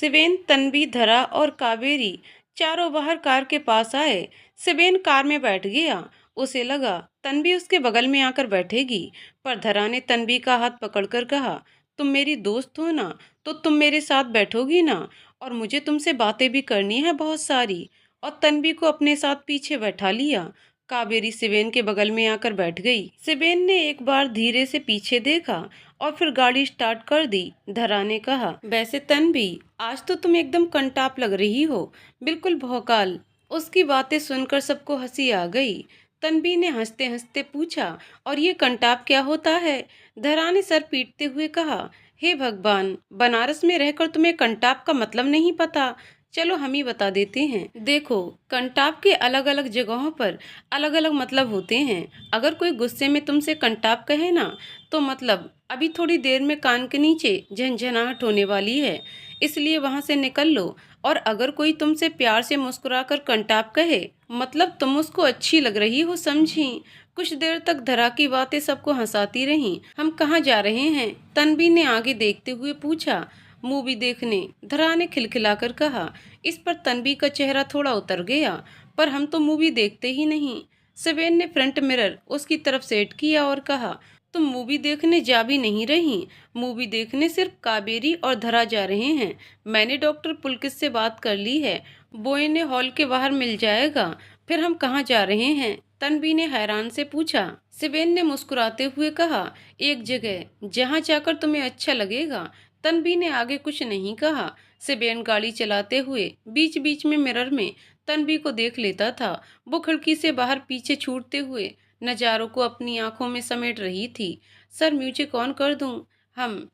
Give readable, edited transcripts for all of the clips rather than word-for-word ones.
सिबेन, तन्वी, धरा और कावेरी चारों बाहर कार के पास आए। सिबेन कार में बैठ गया। उसे लगा तन्वी उसके बगल में आकर बैठेगी, पर धरा ने तन्वी का हाथ पकड़कर कहा, तुम मेरी दोस्त हो ना, तो तुम मेरे साथ बैठोगी ना, और मुझे तुमसे बातें भी करनी है बहुत सारी। और तन्वी को अपने साथ पीछे बैठा लिया। कावेरी सिबेन के बगल में आकर बैठ गई। सिबेन ने एक बार धीरे से पीछे देखा और फिर गाड़ी स्टार्ट कर दी। धरा ने कहा, वैसे तन्वी, आज तो तुम एकदम कंटाप लग रही हो, बिल्कुल भौकाल। उसकी बातें सुनकर सबको हंसी आ गई। तन्वी ने हंसते हंसते पूछा, और ये कंटाप क्या होता है? धरा ने सर पीटते हुए कहा, हे भगवान, बनारस में रहकर तुम्हें कंटाप का मतलब नहीं पता। चलो हम ही बता देते हैं। देखो, कंटाप के अलग अलग जगहों पर अलग अलग मतलब होते हैं। अगर कोई गुस्से में तुमसे कंटाप कहे ना, तो मतलब अभी थोड़ी देर में कान के नीचे झंझनाहट होने वाली है, इसलिए वहां से निकल लो। और अगर कोई तुमसे प्यार से मुस्कुराकर कंटाप कहे, मतलब तुम उसको अच्छी लग रही हो, समझी? कुछ देर तक धरा की बातें सबको हंसाती रहीं। हम कहाँ जा रहे हैं? तन्वी ने आगे देखते हुए पूछा। मूवी देखने, धरा ने खिलखिलाकर कहा। इस पर तन्वी का चेहरा थोड़ा उतर गया। पर हम तो मूवी देखते ही नहीं। सिबेन ने फ्रंट मिरर उसकी तरफ सेट किया और कहा, तुम मूवी देखने जा भी नहीं रही। मूवी देखने सिर्फ कावेरी और धरा जा रहे हैं। मैंने डॉक्टर पुलकित से बात कर ली है, वो इन्हें हॉल के बाहर मिल जाएगा। फिर हम कहाँ जा रहे हैं? तन्वी ने हैरान से पूछा। सिबेन ने मुस्कुराते हुए कहा, एक जगह जहाँ जाकर तुम्हें अच्छा लगेगा। तन्वी ने आगे कुछ नहीं कहा। सिबेन गाड़ी चलाते हुए बीच बीच में मिरर में तन्वी को देख लेता था। वो खिड़की से बाहर पीछे छूटते हुए नजारों को अपनी आंखों में समेट रही थी। सर, म्यूजिक ऑन कर दूं?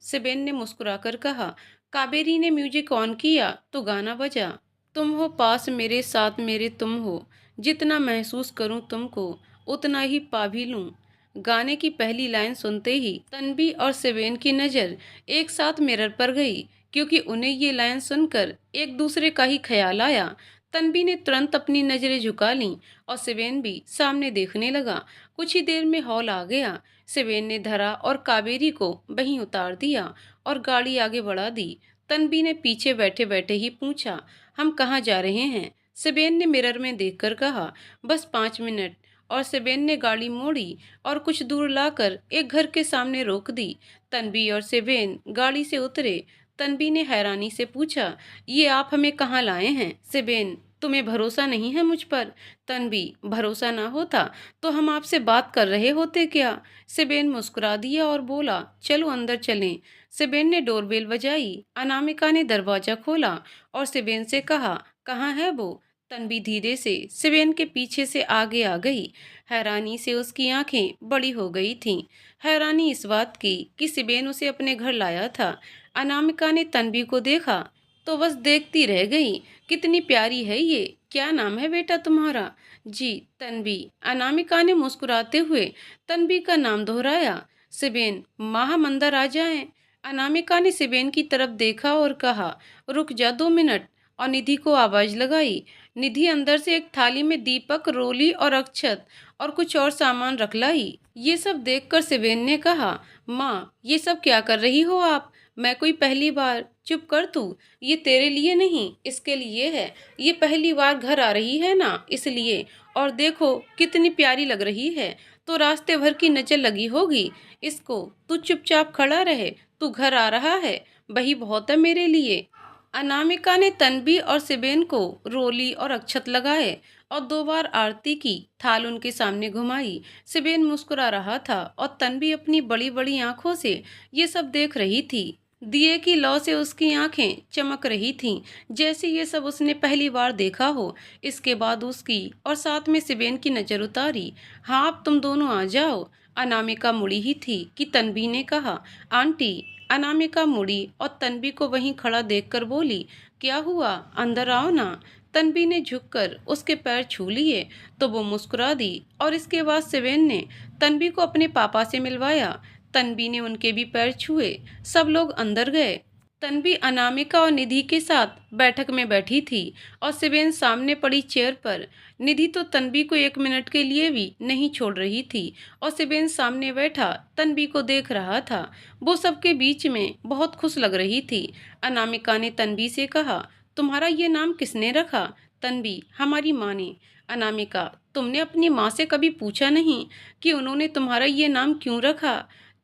सिबेन ने मुस्कुराकर कहा। कावेरी ने म्यूजिक ऑन किया तो गाना बजा। तुम हो पास मेरे, साथ मेरे तुम हो, जितना महसूस करूं तुमको उतना ही पा भी लूं। गाने की पहली लाइन सुनते ही तन्वी और सिबेन की नज़र एक साथ मिरर पर गई, क्योंकि उन्हें ये लाइन सुनकर एक दूसरे का ही ख्याल आया। तन्वी ने तुरंत अपनी नजरें झुका लीं और सिबेन भी सामने देखने लगा। कुछ ही देर में हॉल आ गया। सिबेन ने धरा और कावेरी को वहीं उतार दिया और गाड़ी आगे बढ़ा दी। तन्वी ने पीछे बैठे बैठे ही पूछा, हम कहाँ जा रहे हैं? सिबेन ने मिरर में देखकर कहा, बस 5 मिनट। और सिबेन ने गाड़ी मोड़ी और कुछ दूर लाकर एक घर के सामने रोक दी। तन्वी और सिबेन गाड़ी से उतरे। तन्वी ने हैरानी से पूछा, ये आप हमें कहाँ लाए हैं? सिबेन, तुम्हें भरोसा नहीं है मुझ पर? तन्वी, भरोसा ना होता तो हम आपसे बात कर रहे होते क्या? सिबेन मुस्कुरा दिया और बोला, चलो अंदर चलें। सिबेन ने डोरबेल बजाई। अनामिका ने दरवाजा खोला और सिबेन से कहा, कहाँ है वो? तन्वी धीरे से सिबेन के पीछे से आगे आ गई। हैरानी से उसकी आंखें बड़ी हो गई थीं। हैरानी इस बात की कि सिबेन उसे अपने घर लाया था। अनामिका ने तन्वी को देखा तो बस देखती रह गई। कितनी प्यारी है ये। क्या नाम है बेटा तुम्हारा? जी, तन्वी। अनामिका ने मुस्कुराते हुए तन्वी का नाम दोहराया। सिबेन, महामंदर आ जाएं। अनामिका ने सिबेन की तरफ देखा और कहा, रुक जा 2 मिनट। और निधि को आवाज लगाई। निधि अंदर से एक थाली में दीपक, रोली और अक्षत और कुछ और सामान रख लाई। ये सब देखकर सिबेन ने कहा, माँ, ये सब क्या कर रही हो आप? मैं कोई पहली बार। चुप कर तू। ये तेरे लिए नहीं, इसके लिए है। ये पहली बार घर आ रही है ना, इसलिए। और देखो कितनी प्यारी लग रही है, तो रास्ते भर की नजर लगी होगी इसको। तू चुपचाप खड़ा रहे। तू घर आ रहा है, वही बहुत है मेरे लिए। अनामिका ने तन्वी और सिबेन को रोली और अक्षत लगाए और 2 बार आरती की। थाल उनके सामने घुमाई। सिबेन मुस्कुरा रहा था और तन्वी अपनी बड़ी बड़ी आंखों से ये सब देख रही थी। दिए की लौ से उसकी आंखें चमक रही थीं, जैसे ये सब उसने पहली बार देखा हो। इसके बाद उसकी और साथ में सिबेन की नजर उतारी। हाँ, अब तुम दोनों आ जाओ। अनामिका मुड़ी ही थी कि तन्वी ने कहा, आंटी। अनामिका मुड़ी और तन्वी को वहीं खड़ा देखकर बोली, क्या हुआ, अंदर आओ ना। तन्वी ने झुककर उसके पैर छू लिए तो वो मुस्कुरा दी और इसके बाद सिबेन ने तन्वी को अपने पापा से मिलवाया। तन्वी ने उनके भी पैर छुए। सब लोग अंदर गए। तन्वी अनामिका और निधि के साथ बैठक में बैठी थी और शिवेन सामने पड़ी चेयर पर। निधि तो तन्वी को 1 मिनट के लिए भी नहीं छोड़ रही थी और शिवेन सामने बैठा तन्वी को देख रहा था। वो सबके बीच में बहुत खुश लग रही थी। अनामिका ने तन्वी से कहा, तुम्हारा ये नाम किसने रखा? तन्वी, हमारी माँ ने। अनामिका, तुमने अपनी माँ से कभी पूछा नहीं कि उन्होंने तुम्हारा ये नाम क्यों रखा?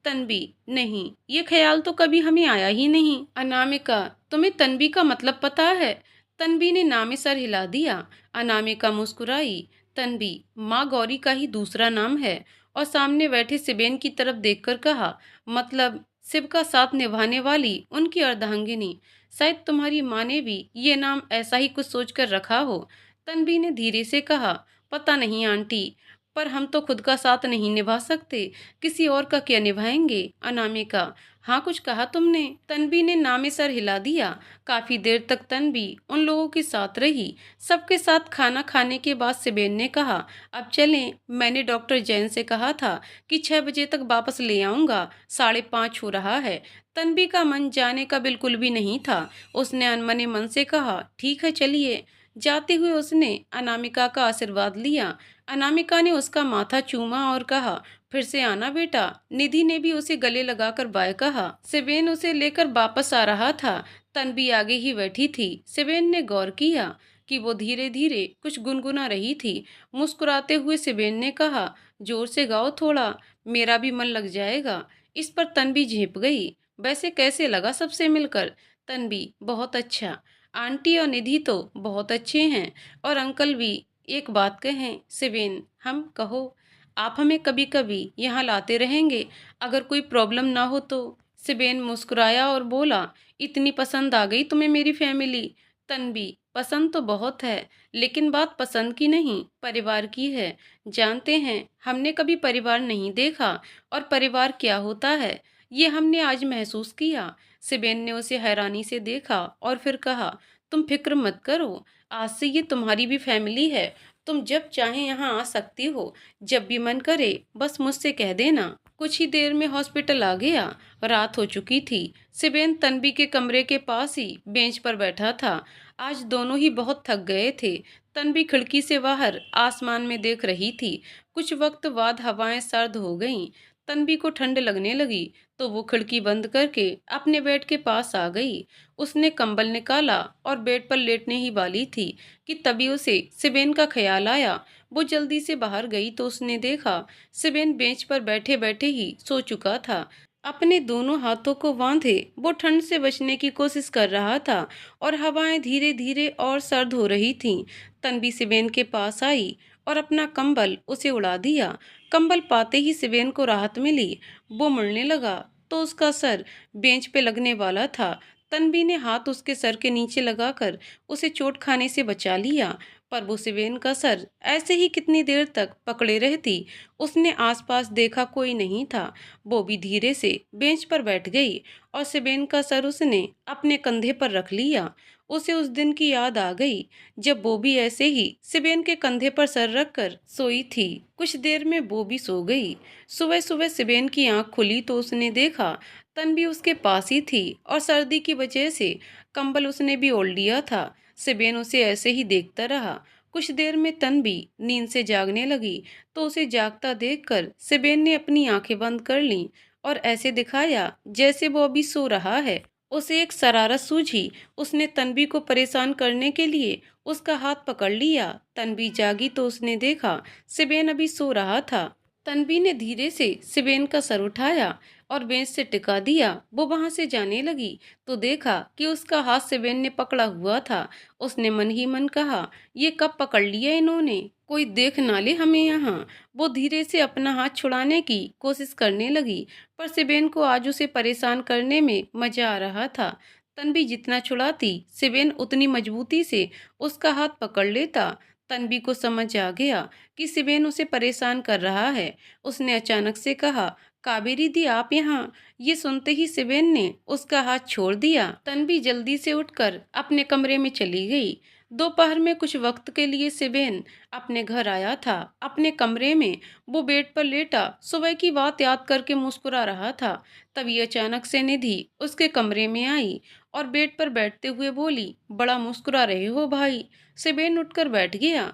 तन्वी, नहीं, ये ख्याल तो कभी हमें आया ही नहीं। अनामिका, तुम्हें तन्वी का मतलब पता है? तन्वी ने ना में सर हिला दिया। अनामिका मुस्कुराई। तन्वी, माँ गौरी का ही दूसरा नाम है। और सामने बैठे शिवेन की तरफ देखकर कहा, मतलब शिव का साथ निभाने वाली उनकी अर्धांगिनी। शायद तुम्हारी माँ ने भी ये नाम ऐसा ही कुछ सोचकर रखा हो। तन्वी ने धीरे से कहा, पता नहीं आंटी, पर हम तो खुद का साथ नहीं निभा सकते, किसी और का क्या निभाएंगे? अनामिका, हाँ, कुछ कहा तुमने? तन्वी ने ना में सर हिला दिया। काफी देर तक तन्वी उन लोगों के साथ रही। सबके साथ खाना खाने के बाद शिवेन ने कहा, अब चलें, मैंने डॉक्टर जैन से कहा था कि 6 बजे तक वापस ले आऊंगा, 5:30 हो रहा है। तन्वी का मन जाने का बिल्कुल भी नहीं था। उसने अनमने मन से कहा, ठीक है, चलिए। जाते हुए उसने अनामिका का आशीर्वाद लिया। अनामिका ने उसका माथा चूमा और कहा, फिर से आना बेटा। निधि ने भी उसे गले लगाकर बाय कहा। शिवेन उसे लेकर वापस आ रहा था। तन्वी आगे ही बैठी थी। शिवेन ने गौर किया कि वो धीरे धीरे कुछ गुनगुना रही थी। मुस्कुराते हुए शिवेन ने कहा, जोर से गाओ थोड़ा, मेरा भी मन लग जाएगा। इस पर तन्वी झेप गई। वैसे कैसे लगा सबसे मिलकर? तन्वी, बहुत अच्छा। आंटी और निधि तो बहुत अच्छे हैं, और अंकल भी। एक बात कहें शिवेन, हम कहो, आप हमें कभी कभी यहाँ लाते रहेंगे, अगर कोई प्रॉब्लम ना हो तो? शिवेन मुस्कुराया और बोला, इतनी पसंद आ गई तुम्हें मेरी फैमिली? तन्वी, पसंद तो बहुत है, लेकिन बात पसंद की नहीं, परिवार की है। जानते हैं, हमने कभी परिवार नहीं देखा, और परिवार क्या होता है ये हमने आज महसूस किया। शिवेन ने उसे हैरानी से देखा और फिर कहा, तुम फिक्र मत करो, आज से ये तुम्हारी भी फैमिली है। तुम जब चाहे यहाँ आ सकती हो, जब भी मन करे बस मुझसे कह देना। कुछ ही देर में हॉस्पिटल आ गया। रात हो चुकी थी। शिवेन तन्वी के कमरे के पास ही बेंच पर बैठा था। आज दोनों ही बहुत थक गए थे। तन्वी खिड़की से बाहर आसमान में देख रही थी। कुछ वक्त बाद हवाएं सर्द हो गईं। तन्वी को ठंड लगने लगी तो वो खिड़की बंद करके अपने बेड के पास आ गई। उसने कंबल निकाला और बेड पर लेटने ही वाली थी कि तभी उसे शिवेन का ख्याल आया। वो जल्दी से बाहर गई तो उसने देखा शिवेन बेंच पर बैठे बैठे ही सो चुका था। अपने दोनों हाथों को बांधे वो ठंड से बचने की कोशिश कर रहा था और हवाएं धीरे धीरे और सर्द हो रही थीं। तन्वी शिवेन के पास आई और अपना कंबल उसे उड़ा दिया। कंबल पाते ही शिवेन को राहत मिली। वो मुड़ने लगा तो उसका सर बेंच पे लगने वाला था। तन्वी ने हाथ उसके सर के नीचे लगाकर उसे चोट खाने से बचा लिया, पर वो शिवेन का सर ऐसे ही कितनी देर तक पकड़े रहती। उसने आसपास देखा, कोई नहीं था। वो भी धीरे से बेंच पर बैठ गई और शिवेन का सर उसने अपने कंधे पर रख लिया। उसे उस दिन की याद आ गई जब वो भी ऐसे ही शिवेन के कंधे पर सर रखकर सोई थी। कुछ देर में वो भी सो गई। सुबह सुबह शिवेन की आंख खुली तो उसने देखा तन्वी उसके पास ही थी और सर्दी की वजह से कंबल उसने भी ओढ़ लिया था। शिवेन उसे ऐसे ही देखता रहा। कुछ देर में तन्वी नींद से जागने लगी तो उसे जागता देखकर शिवेन ने अपनी आंखें बंद कर लीं और ऐसे दिखाया जैसे वो अभी सो रहा है। उसे एक शरारत सूझी। उसने तन्वी को परेशान करने के लिए उसका हाथ पकड़ लिया। तन्वी जागी तो उसने देखा शिवेन अभी सो रहा था। तन्वी ने धीरे से शिवेन का सर उठाया और बेंच से टिका दिया। वो वहां से जाने लगी तो देखा कि उसका हाथ शिवेन ने पकड़ा हुआ था। उसने मन ही मन कहा, ये कब पकड़ लिया इन्होंने, कोई देख ना ले हमें यहाँ। वो धीरे से अपना हाथ छुड़ाने की कोशिश करने लगी, पर शिवेन को आज उसे परेशान करने में मजा आ रहा था। तन्वी जितना छुड़ाती शिवेन उतनी मजबूती से उसका हाथ पकड़ लेता। तन्वी को समझ आ गया कि शिवेन उसे परेशान कर रहा है। उसने अचानक से कहा, कावेरी दी, आप यहाँ? ये सुनते ही शिवेन ने उसका हाथ छोड़ दिया। तन्वी जल्दी से उठकर अपने कमरे में चली गई। दोपहर में कुछ वक्त के लिए शिवेन अपने घर आया था। अपने कमरे में वो बेड पर लेटा सुबह की बात याद करके मुस्कुरा रहा था। तभी अचानक से निधि उसके कमरे में आई। और बेड पर बैठते हुए बोली, बड़ा मुस्कुरा रहे हो भाई। सेबेन उठकर बैठ गया।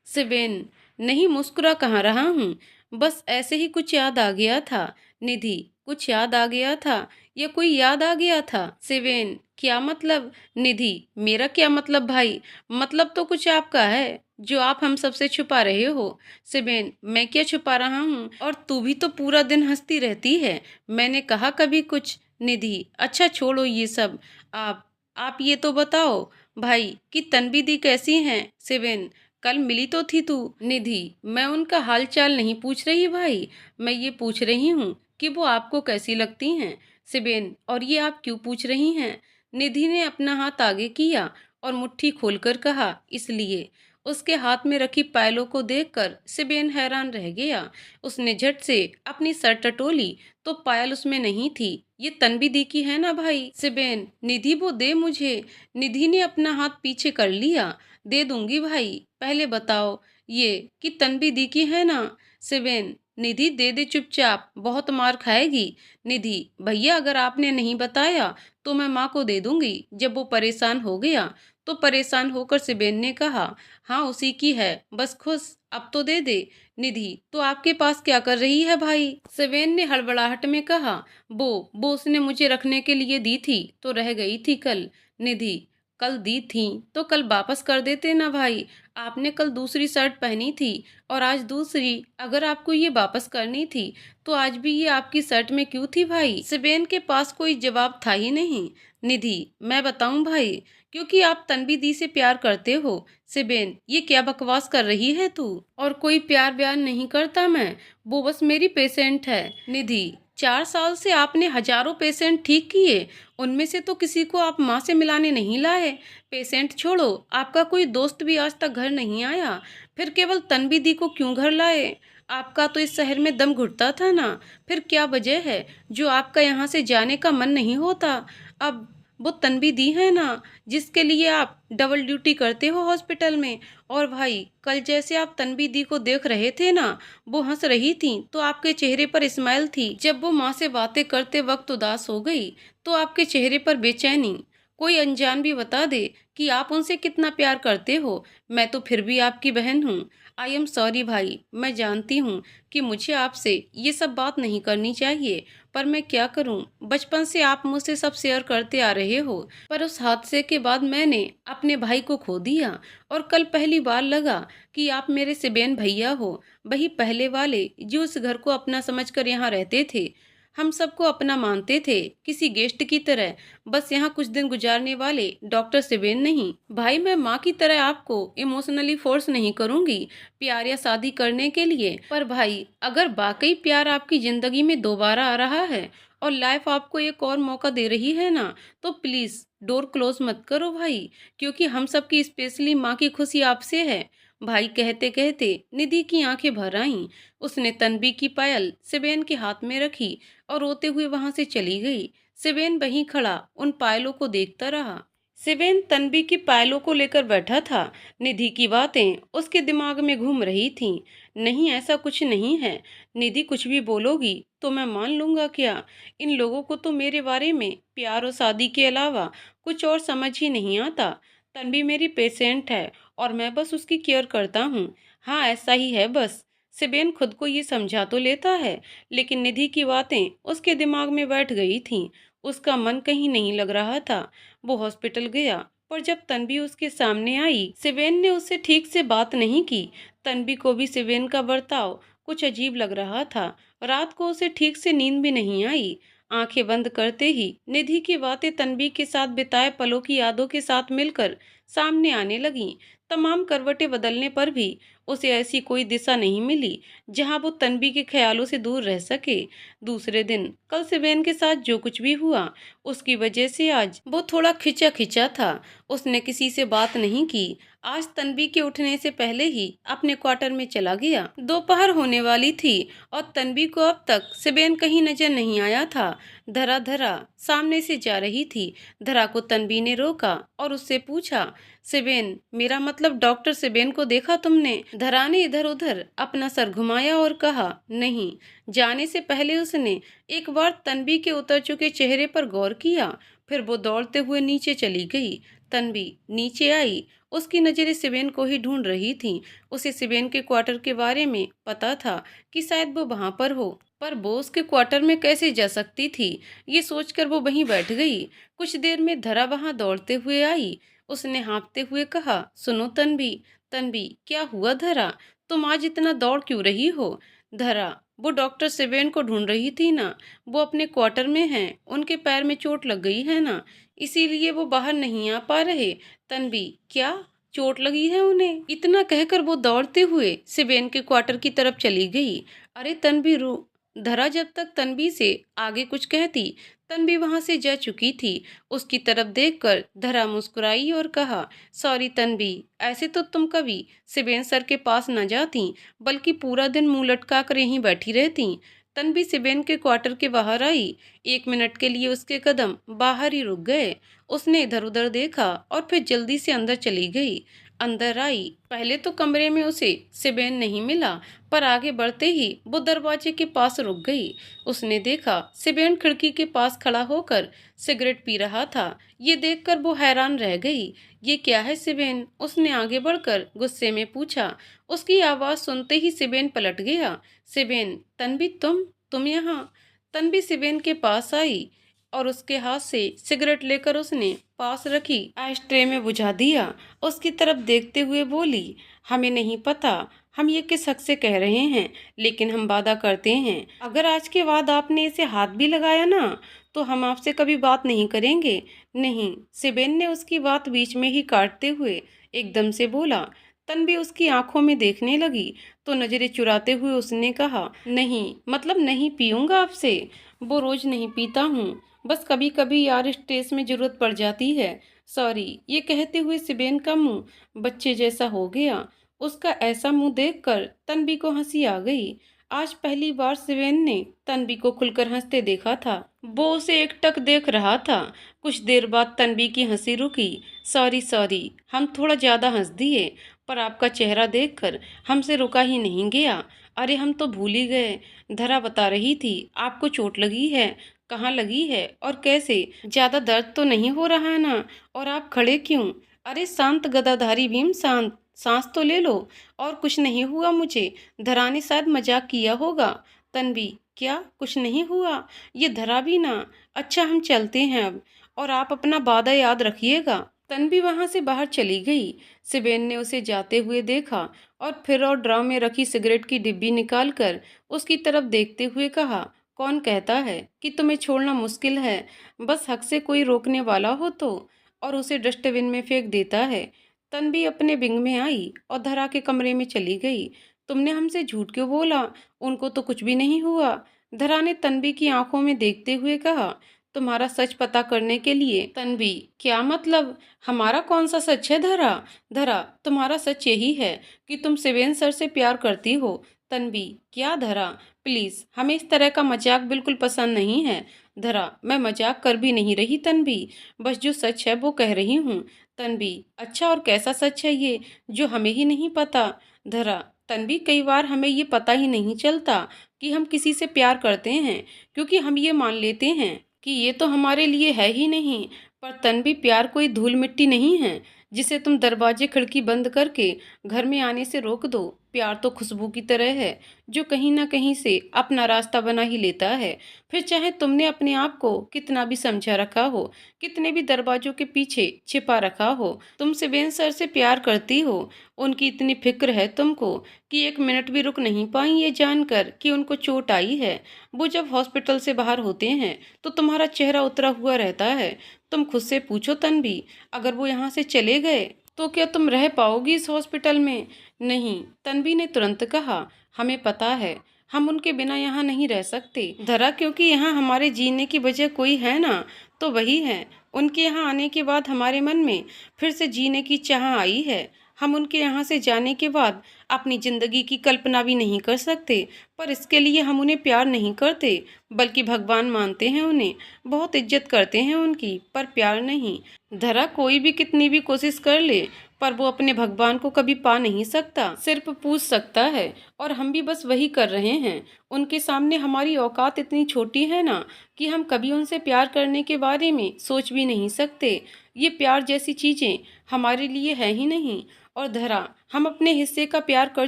सेबेन, नहीं मुस्कुरा कहाँ रहा हूँ, बस ऐसे ही कुछ याद आ गया था। निधि, कुछ याद आ गया था या कोई याद आ गया था? सेबेन, क्या मतलब? निधि, मेरा क्या मतलब भाई? मतलब तो कुछ आपका है जो आप हम सबसे छुपा रहे हो। सेबेन, मैं क्या छुपा रहा हूँ? और तू भी तो पूरा दिन हंसती रहती है, मैंने कहा कभी कुछ? निधि, अच्छा छोड़ो ये सब। आप ये तो बताओ भाई कि तन्वी दी कैसी हैं? सेबेन, कल मिली तो थी तू। निधि, मैं उनका हाल चाल नहीं पूछ रही भाई, मैं ये पूछ रही हूँ कि वो आपको कैसी लगती हैं। सिबेन, और ये आप क्यों पूछ रही हैं? निधि ने अपना हाथ आगे किया और मुट्ठी खोलकर कहा, इसलिए। उसके हाथ में रखी पायलों को देखकर सिबेन हैरान रह गया। उसने झट से अपनी सर टटोली तो पायल उसमें नहीं थी। ये तन्वी दी की है ना भाई? सिबेन, निधि वो दे मुझे। निधि ने अपना हाथ पीछे कर लिया। दे दूंगी भाई, पहले बताओ ये कि तन्वी दी की है ना? सिबेन, निधि दे दे चुपचाप, बहुत मार खाएगी। निधि, भैया अगर आपने नहीं बताया तो मैं माँ को दे दूंगी। जब वो परेशान हो गया तो परेशान होकर सिबेन ने कहा, हाँ उसी की है, बस खुश, अब तो दे दे। निधि, तो आपके पास क्या कर रही है भाई? सिबेन ने हड़बड़ाहट में कहा, वो उसने मुझे रखने के लिए दी थी तो रह गई थी कल। निधि, कल दी थी तो कल वापस कर देते ना भाई। आपने कल दूसरी शर्ट पहनी थी और आज दूसरी, अगर आपको ये वापस करनी थी तो आज भी ये आपकी शर्ट में क्यों थी भाई? सेबेन के पास कोई जवाब था ही नहीं। निधि, मैं बताऊं भाई, क्योंकि आप तन्वी दी से प्यार करते हो। सेबेन, ये क्या बकवास कर रही है तू? और कोई प्यार व्यार नहीं करता मैं, वो बस मेरी पेशेंट है। निधि, 4 साल से आपने हजारों पेशेंट ठीक किए, उनमें से तो किसी को आप माँ से मिलाने नहीं लाए। पेशेंट छोड़ो, आपका कोई दोस्त भी आज तक घर नहीं आया, फिर केवल तन्वी दी को क्यों घर लाए? आपका तो इस शहर में दम घुटता था ना, फिर क्या वजह है जो आपका यहाँ से जाने का मन नहीं होता? अब वो तन्वी दी है ना, जिसके लिए आप डबल ड्यूटी करते हो हॉस्पिटल में। और भाई, कल जैसे आप तन्वी दी को देख रहे थे ना, वो हंस रही थी तो आपके चेहरे पर स्माइल थी। जब वो माँ से बातें करते वक्त उदास हो गई तो आपके चेहरे पर बेचैनी। कोई अनजान भी बता दे कि आप उनसे कितना प्यार करते हो, मैं तो फिर भी आपकी बहन हूँ। आई एम सॉरी भाई, मैं जानती हूँ कि मुझे आपसे ये सब बात नहीं करनी चाहिए, पर मैं क्या करूँ, बचपन से आप मुझसे सब शेयर करते आ रहे हो। पर उस हादसे के बाद मैंने अपने भाई को खो दिया और कल पहली बार लगा कि आप मेरे सिबेन भैया हो, वही पहले वाले जो उस घर को अपना समझकर यहाँ रहते थे। हम सबको अपना मानते थे, किसी गेस्ट की तरह, बस यहाँ कुछ दिन गुजारने वाले डॉक्टर सिबेन नहीं। भाई, मैं माँ की तरह आपको इमोशनली फोर्स नहीं करूँगी प्यार या शादी करने के लिए, पर भाई अगर वाकई प्यार आपकी ज़िंदगी में दोबारा आ रहा है और लाइफ आपको एक और मौका दे रही है ना, तो प्लीज़ डोर क्लोज मत करो भाई, क्योंकि हम सबकी स्पेशली माँ की खुशी आपसे है। भाई, कहते कहते निधि की आंखें भर आईं। उसने तन्वी की पायल सिबेन के हाथ में रखी और रोते हुए वहां से चली गई। सिबेन वहीं खड़ा उन पायलों को देखता रहा। सिबेन तन्वी की पायलों को लेकर बैठा था। निधि की बातें उसके दिमाग में घूम रही थीं। नहीं, ऐसा कुछ नहीं है। निधि, कुछ भी बोलोगी तो मैं मान लूंगा क्या? इन लोगों को तो मेरे बारे में प्यार और शादी के अलावा कुछ और समझ ही नहीं आता। तन्वी मेरी पेशेंट है और मैं बस उसकी केयर करता हूँ। हाँ, ऐसा ही है बस। सिबेन खुद को ये समझा तो लेता है, लेकिन निधि की बातें उसके दिमाग में बैठ गई थीं। उसका मन कहीं नहीं लग रहा था। वो हॉस्पिटल गया, पर जब तन्वी उसके सामने आई, सिबेन ने उससे ठीक से बात नहीं की। तन्वी को भी सिबेन का बर्ताव कुछ अजीब लग रहा था। रात को उसे ठीक से नींद भी नहीं आई। आंखें बंद करते ही निधि की बातें तन्वी के साथ बिताए पलों की यादों के साथ मिलकर सामने आने लगीं। तमाम करवटें बदलने पर भी उसे ऐसी कोई दिशा नहीं मिली जहां वो तन्वी के ख्यालों से दूर रह सके। दूसरे दिन कल सिबेन के साथ जो कुछ भी हुआ, उसकी वजह से आज वो थोड़ा खिंचा खिंचा था। उसने किसी से बात नहीं की। आज तन्वी के उठने से पहले ही अपने क्वार्टर में चला गया। दोपहर होने वाली थी और तन्वी को अब तक सिबेन कहीं नजर नहीं आया था। धरा धरा सामने से जा रही थी। धरा को तन्वी ने रोका और उससे पूछा, सिबेन, मेरा मतलब डॉक्टर सिबेन को देखा तुमने? धरा ने इधर उधर अपना सर घुमाया और कहा, नहीं। जाने से पहले उसने एक बार तन्वी के उतर चुके चेहरे पर गौर किया। फिर वो दौड़ते हुए नीचे चली गई। तन्वी नीचे आई। उसकी नज़रें सिबेन को ही ढूंढ रही थीं। उसे सिबेन के क्वार्टर के बारे में पता था कि शायद वो वहां पर हो, पर वो उसके क्वार्टर में कैसे जा सकती थी, ये सोचकर वो वहीं बैठ गई। कुछ देर में धरा वहां दौड़ते हुए आई। उसने हाँफते हुए कहा, सुनो तन्वी। तन्वी, क्या हुआ धरा? तुम आज इतना दौड़ क्यों रही हो? धरा, वो डॉक्टर सिबेन को ढूंढ रही थी ना। वो अपने क्वार्टर में हैं, उनके पैर में चोट लग गई है ना, इसीलिए वो बाहर नहीं आ पा रहे। तन्वी, क्या चोट लगी है उन्हें? इतना कहकर वो दौड़ते हुए सिबेन के क्वार्टर की तरफ चली गई। अरे तन्वी, रू धरा जब तक तन्वी से आगे कुछ कहती, तन्वी वहां से जा चुकी थी। उसकी तरफ देखकर धरा मुस्कुराई और कहा, सॉरी तन्वी, ऐसे तो तुम कभी सिबेन सर के पास न जाती, बल्कि पूरा दिन मुंह लटका कर यहीं बैठी रहती। तन्वी सिबेन के क्वार्टर के बाहर आई। 1 मिनट के लिए उसके कदम बाहर ही रुक गए। उसने इधर उधर देखा और फिर जल्दी से अंदर चली गई। अंदर आई। पहले तो कमरे में उसे सिबेन नहीं मिला, पर आगे बढ़ते ही वो दरवाजे के पास रुक गई। उसने देखा सिबेन खिड़की के पास खड़ा होकर सिगरेट पी रहा था। ये देखकर वो हैरान रह गई। ये क्या है सिबेन? उसने आगे बढ़कर गुस्से में पूछा। उसकी आवाज सुनते ही सिबेन पलट गया। सिबेन, तन्वी, तुम यहाँ? तन्वी सिबेन के पास आई और उसके हाथ से सिगरेट लेकर उसने पास रखी एस्ट्रे में बुझा दिया। उसकी तरफ देखते हुए बोली, हमें नहीं पता हम ये किस हक से कह रहे हैं, लेकिन हम वादा करते हैं अगर आज के बाद आपने इसे हाथ भी लगाया ना, तो हम आपसे कभी बात नहीं करेंगे। नहीं, सिबेन ने उसकी बात बीच में ही काटते हुए एकदम से बोला। तन्वी उसकी आंखों में देखने लगी तो नजरें चुराते हुए उसने कहा, नहीं, मतलब नहीं पीऊंगा आपसे। वो रोज नहीं पीता हूँ, बस कभी कभी यार स्ट्रेस में जरूरत पड़ जाती है। सॉरी। ये कहते हुए सिबेन का मुंह बच्चे जैसा हो गया। उसका ऐसा मुंह देखकर तन्वी को हंसी आ गई। आज पहली बार सिबेन ने तन्वी को खुलकर हंसते देखा था। वो उसे एकटक देख रहा था। कुछ देर बाद तन्वी की हंसी रुकी। सॉरी सॉरी, हम थोड़ा ज्यादा हंस दिए, पर आपका चेहरा देखकर हमसे रुका ही नहीं गया। अरे हम तो भूल ही गए। धरा बता रही थी आपको चोट लगी है। कहाँ लगी है और कैसे? ज्यादा दर्द तो नहीं हो रहा है ना? और आप खड़े क्यों? अरे शांत गदाधारी भीम, शांत, सांस तो ले लो। और कुछ नहीं हुआ मुझे। धरा ने शायद मजाक किया होगा। तन्वी, क्या कुछ नहीं हुआ? ये धरा भी ना। अच्छा, हम चलते हैं अब, और आप अपना वादा याद रखिएगा। तन्वी वहां से बाहर चली गई। सिबेन ने उसे जाते हुए देखा और फिर और ड्रम में रखी सिगरेट की डिब्बी निकालकर उसकी तरफ देखते हुए कहा, कौन कहता है कि तुम्हें छोड़ना मुश्किल है? बस हक से कोई रोकने वाला हो तो। और उसे डस्टबिन में फेंक देता है। तन्वी अपने विंग में आई और धरा के कमरे में चली गई। तुमने हमसे झूठ क्यों बोला? उनको तो कुछ भी नहीं हुआ। धरा ने तन्वी की आंखों में देखते हुए कहा, तुम्हारा सच पता करने के लिए। तन्वी, क्या मतलब? हमारा कौन सा सच है धरा? धरा, तुम्हारा सच यही है कि तुम सिबेन सर से प्यार करती हो। तन्वी, क्या धरा? प्लीज, हमें इस तरह का मजाक बिल्कुल पसंद नहीं है। धरा, मैं मजाक कर भी नहीं रही तन्वी, बस जो सच है वो कह रही हूँ। तन्वी, अच्छा, और कैसा सच है ये जो हमें ही नहीं पता? धरा, तन्वी, कई बार हमें ये पता ही नहीं चलता कि हम किसी से प्यार करते हैं, क्योंकि हम ये मान लेते हैं कि ये तो हमारे लिए है ही नहीं। पर तन्वी, प्यार कोई धूल मिट्टी नहीं है जिसे तुम दरवाजे खिड़की बंद करके घर में आने से रोक दो। प्यार तो खुशबू की तरह है जो कहीं ना कहीं से अपना रास्ता बना ही लेता है। फिर चाहे तुमने अपने आप को कितना भी समझा रखा हो, कितने भी दरवाजों के पीछे छिपा रखा हो, तुम सिबेन सर से प्यार करती हो। उनकी इतनी फिक्र है तुमको कि 1 मिनट भी रुक नहीं पाई ये जानकर कि उनको चोट आई है। वो जब हॉस्पिटल से बाहर होते हैं तो तुम्हारा चेहरा उतरा हुआ रहता है। तुम खुद से पूछो तन्वी, अगर वो यहाँ से चले गए तो क्या तुम रह पाओगी इस हॉस्पिटल में? नहीं, तन्वी ने तुरंत कहा, हमें पता है हम उनके बिना यहाँ नहीं रह सकते धरा, क्योंकि यहाँ हमारे जीने की वजह कोई है ना, तो वही है। उनके यहाँ आने के बाद हमारे मन में फिर से जीने की चाह आई है। हम उनके यहाँ से जाने के बाद अपनी ज़िंदगी की कल्पना भी नहीं कर सकते, पर इसके लिए हम उन्हें प्यार नहीं करते, बल्कि भगवान मानते हैं उन्हें, बहुत इज्जत करते हैं उनकी, पर प्यार नहीं। धरा कोई भी कितनी भी कोशिश कर ले, पर वो अपने भगवान को कभी पा नहीं सकता, सिर्फ पूछ सकता है। और हम भी बस वही कर रहे हैं। उनके सामने हमारी औकात इतनी छोटी है ना, कि हम कभी उनसे प्यार करने के बारे में सोच भी नहीं सकते। ये प्यार जैसी चीज़ें हमारे लिए है ही नहीं। और धरा, हम अपने हिस्से का प्यार कर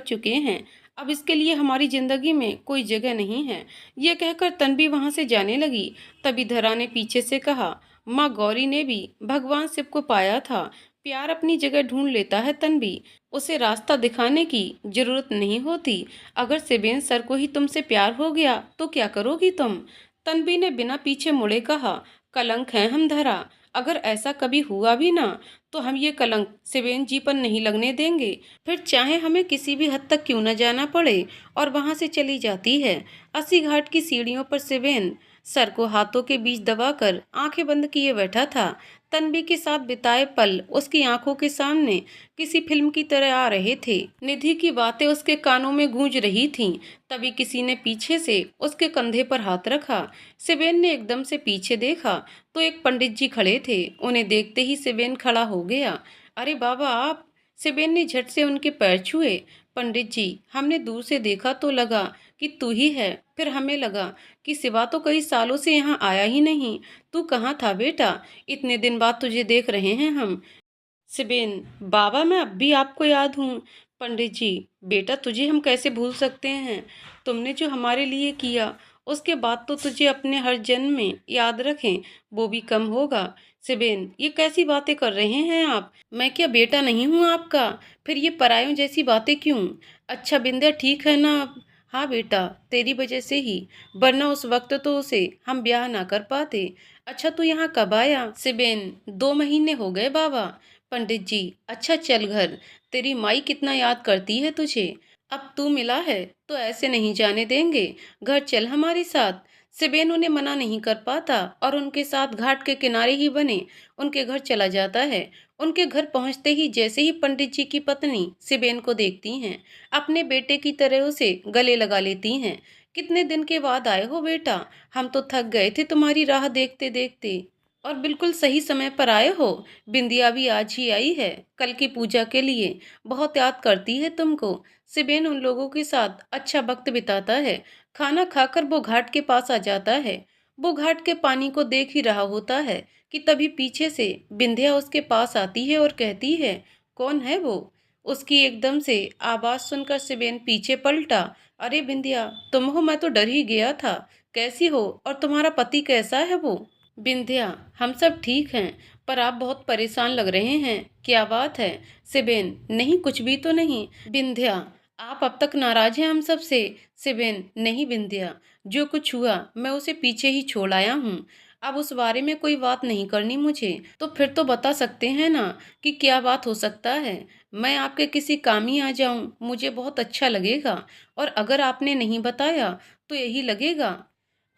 चुके हैं, अब इसके लिए हमारी ज़िंदगी में कोई जगह नहीं है। ये कहकर तन्वी वहाँ से जाने लगी। तभी धरा ने पीछे से कहा, माँ गौरी ने भी भगवान शिव को पाया था। प्यार अपनी जगह ढूंढ लेता है तन्वी, उसे रास्ता दिखाने की जरूरत नहीं होती। अगर सेबेन सर को ही तुमसे प्यार हो गया तो क्या करोगी तुम? तन्वी ने बिना पीछे मुड़े कहा, कलंक हैं हम धरा, अगर ऐसा कभी हुआ भी ना, तो हम ये कलंक सेबेन जी पर नहीं लगने देंगे। फिर चाहे हमें किसी भी हद तक क्यों न जाना पड़े। और वहां से चली जाती है। 80 घाट की सीढ़ियों पर सेबेन सर को हाथों के बीच दबाकर आंखें बंद किए बैठा था। तन्वी के साथ बिताए पल उसकी आंखों के सामने किसी फिल्म की तरह आ रहे थे। निधि की बातें उसके कानों में गूंज रही थीं। तभी किसी ने पीछे से उसके कंधे पर हाथ रखा। सेबेन ने एकदम से पीछे देखा तो एक पंडित जी खड़े थे। उन्हें देखते ही सेबेन खड़ा हो गया। अरे बाबा आप! सेबेन ने झट से उनके पैर छुए। पंडित जी, हमने दूर से देखा तो लगा कि तू ही है, फिर हमें लगा कि शिवा तो कई सालों से यहाँ आया ही नहीं। तू कहाँ था बेटा? इतने दिन बाद तुझे देख रहे हैं हम। सेबेन, बाबा मैं अब भी आपको याद हूँ। पंडित जी, बेटा तुझे हम कैसे भूल सकते हैं? तुमने जो हमारे लिए किया, उसके बाद तो तुझे अपने हर जन्म में याद रखें वो भी कम होगा। सेबेन, ये कैसी बातें कर रहे हैं आप? मैं क्या बेटा नहीं हूँ आपका? फिर ये परायों जैसी बातें क्यों? अच्छा बिंदिया ठीक है ना अब? हाँ बेटा, तेरी वजह से ही, वरना उस वक्त तो उसे हम ब्याह ना कर पाते। अच्छा तू यहाँ कब आया? सेबेन, 2 महीने हो गए बाबा। पंडित जी, अच्छा चल घर, तेरी माई कितना याद करती है तुझे। अब तू मिला है तो ऐसे नहीं जाने देंगे, घर चल हमारे साथ। सेबेन उन्हें मना नहीं कर पाता और उनके साथ घाट के किनारे ही बने उनके घर चला जाता है। उनके घर पहुंचते ही जैसे ही पंडित जी की पत्नी सेबेन को देखती हैं, अपने बेटे की तरह उसे गले लगा लेती हैं। कितने दिन के बाद आए हो बेटा, हम तो थक गए थे तुम्हारी राह देखते देखते। और बिल्कुल सही समय पर आए हो। बिंदिया भी आज ही आई है, कल की पूजा के लिए, बहुत याद करती है तुमको। सिबेन उन लोगों के साथ अच्छा वक्त बिताता है। खाना खाकर वो घाट के पास आ जाता है। वो घाट के पानी को देख ही रहा होता है कि तभी पीछे से बिंदिया उसके पास आती है और कहती है, कौन है वो? उसकी एकदम से आवाज सुनकर सिबेन पीछे पलटा। अरे बिंदिया, तुम हो? मैं तो डर ही गया था। कैसी हो और तुम्हारा पति कैसा है वो? बिंध्या, हम सब ठीक हैं, पर आप बहुत परेशान लग रहे हैं। क्या बात है? सिबेन, नहीं कुछ भी तो नहीं। बिंध्या, आप अब तक नाराज हैं हम सब से। सिबेन, नहीं बिंध्या, जो कुछ हुआ मैं उसे पीछे ही छोड़ आया हूँ। अब उस बारे में कोई बात नहीं करनी मुझे। तो फिर तो बता सकते हैं ना कि क्या बात हो सकता है। मैं आपके किसी काम ही आ जाऊं, मुझे बहुत अच्छा लगेगा। और अगर आपने नहीं बताया तो यही लगेगा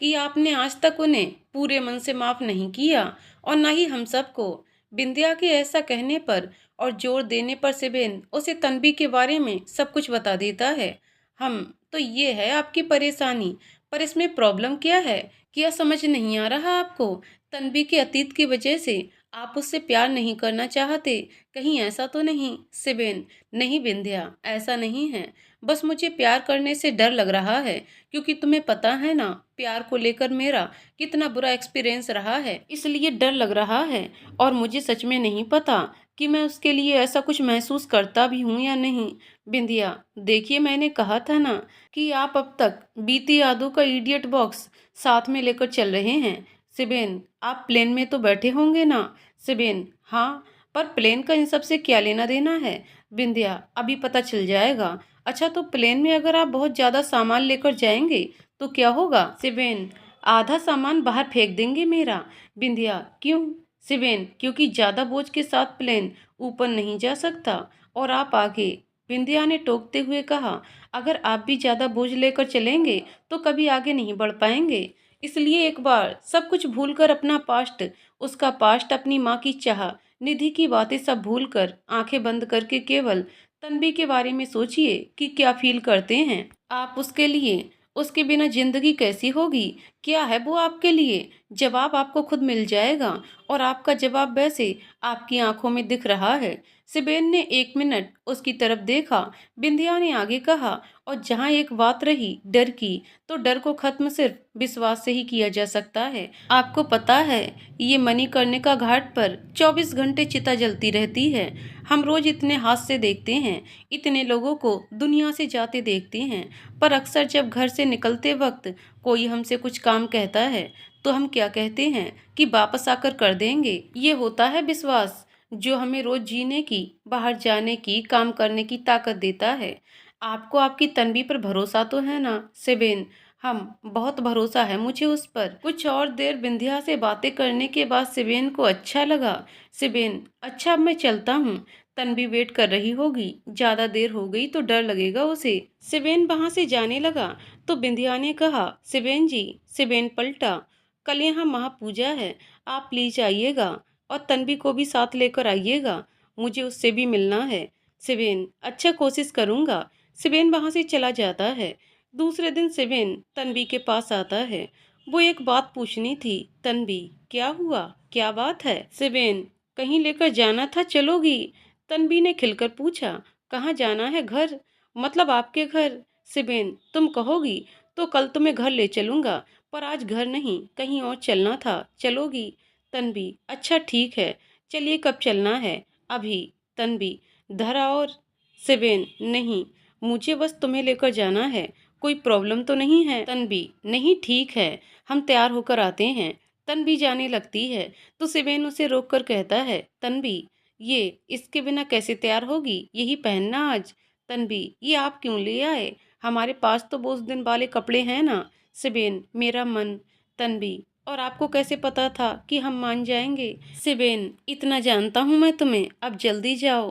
कि आपने आज तक उन्हें पूरे मन से माफ नहीं किया, और न ही हम सबको। बिंदिया के ऐसा कहने पर और जोर देने पर सिबेन उसे तन्वी के बारे में सब कुछ बता देता है। हम तो ये है आपकी परेशानी, पर इसमें प्रॉब्लम क्या है? क्या समझ नहीं आ रहा आपको? तन्वी के अतीत की वजह से आप उससे प्यार नहीं करना चाहते, कहीं ऐसा तो नहीं? सिबेन, नहीं बिंदिया, ऐसा नहीं है। बस मुझे प्यार करने से डर लग रहा है, क्योंकि तुम्हें पता है ना प्यार को लेकर मेरा कितना बुरा एक्सपीरियंस रहा है, इसलिए डर लग रहा है। और मुझे सच में नहीं पता कि मैं उसके लिए ऐसा कुछ महसूस करता भी हूँ या नहीं। बिंदिया, देखिए मैंने कहा था ना कि आप अब तक बीती यादों का इडियट बॉक्स साथ में लेकर चल रहे हैं। सिबेन, आप प्लेन में तो बैठे होंगे ना? सिबेन, हाँ, पर प्लेन का इन सब से क्या लेना देना है? बिंदिया, अभी पता चल जाएगा। अच्छा तो प्लेन में अगर आप बहुत ज़्यादा सामान लेकर जाएंगे तो क्या होगा? सिबेन, आधा सामान बाहर फेंक देंगे मेरा। बिंदिया, क्यों? सिबेन, क्योंकि ज़्यादा बोझ के साथ प्लेन ऊपर नहीं जा सकता। और आप आगे। बिंदिया ने टोकते हुए कहा, अगर आप भी ज़्यादा बोझ लेकर चलेंगे तो कभी आगे नहीं बढ़ पाएंगे। इसलिए एक बार सब कुछ भूलकर अपना पास्ट, उसका पास्ट अपनी माँ की चाह, निधि की बातें सब भूलकर आंखें बंद करके केवल तन्वी के बारे में सोचिए कि क्या फील करते हैं आप उसके लिए। उसके बिना जिंदगी कैसी होगी? क्या है वो आपके लिए? जवाब आपको खुद मिल जाएगा। और आपका जवाब वैसे आपकी आंखों में दिख रहा है। सिबेन ने 1 मिनट उसकी तरफ देखा। बिंदिया ने आगे कहा, और जहाँ एक बात रही डर की, तो डर को खत्म सिर्फ विश्वास से ही किया जा सकता है। आपको पता है, ये मणिकर्णिका घाट पर 24 घंटे चिता जलती रहती है। हम रोज इतने हादसे देखते हैं, इतने लोगों को दुनिया से जाते देखते हैं, पर अक्सर जब घर से निकलते वक्त कोई हमसे कुछ काम कहता है, तो हम क्या कहते हैं कि वापस आकर कर देंगे। ये होता है विश्वास, जो हमें रोज जीने की, बाहर जाने की, काम करने की ताकत देता है। आपको आपकी तन्वी पर भरोसा तो है ना सेबेन? हम बहुत भरोसा है मुझे उस पर। कुछ और देर बिंदिया से बातें करने के बाद सिबेन को अच्छा लगा। सिबेन, अच्छा अब मैं चलता हूँ। तन्वी वेट कर रही होगी, ज्यादा देर हो गई तो डर लगेगा उसे। सिबेन वहां से जाने लगा तो बिंदिया ने कहा, सिबेन जी। सिबेन पलटा। कल यहाँ महापूजा है, आप प्लीज आइएगा, और तन्वी को भी साथ लेकर आइएगा। मुझे उससे भी मिलना है। सिबेन, अच्छा कोशिश करूंगा। सिबेन वहां से चला जाता है। दूसरे दिन सिबेन तन्वी के पास आता है। वो एक बात पूछनी थी। तन्वी, क्या हुआ? क्या बात है? सिबेन, कहीं लेकर जाना था, चलोगी? तन्वी ने खिलकर पूछा। कहाँ जाना है? घर, मतलब आपके घर। सिबेन, तुम कहोगी तो कल तुम्हें घर ले चलूंगा, पर आज घर नहीं, कहीं और चलना था, चलोगी? तन्वी, अच्छा ठीक है, चलिए कब चलना है? अभी। तन्वी, धरा और? सिबेन, नहीं, मुझे बस तुम्हें लेकर जाना है, कोई प्रॉब्लम तो नहीं है? तन्वी, नहीं ठीक है, हम तैयार होकर आते हैं। तन्वी जाने लगती है तो सिबेन उसे रोककर कहता है, तन्वी, ये इसके बिना कैसे तैयार होगी? यही पहनना आज। तन्वी, ये आप क्यों ले आए? हमारे पास तो बहुत दिन वाले कपड़े हैं ना। सिबेन, मेरा मन। तन्वी, और आपको कैसे पता था कि हम मान जाएंगे? सिबेन, इतना जानता हूँ मैं तुम्हें, अब जल्दी जाओ।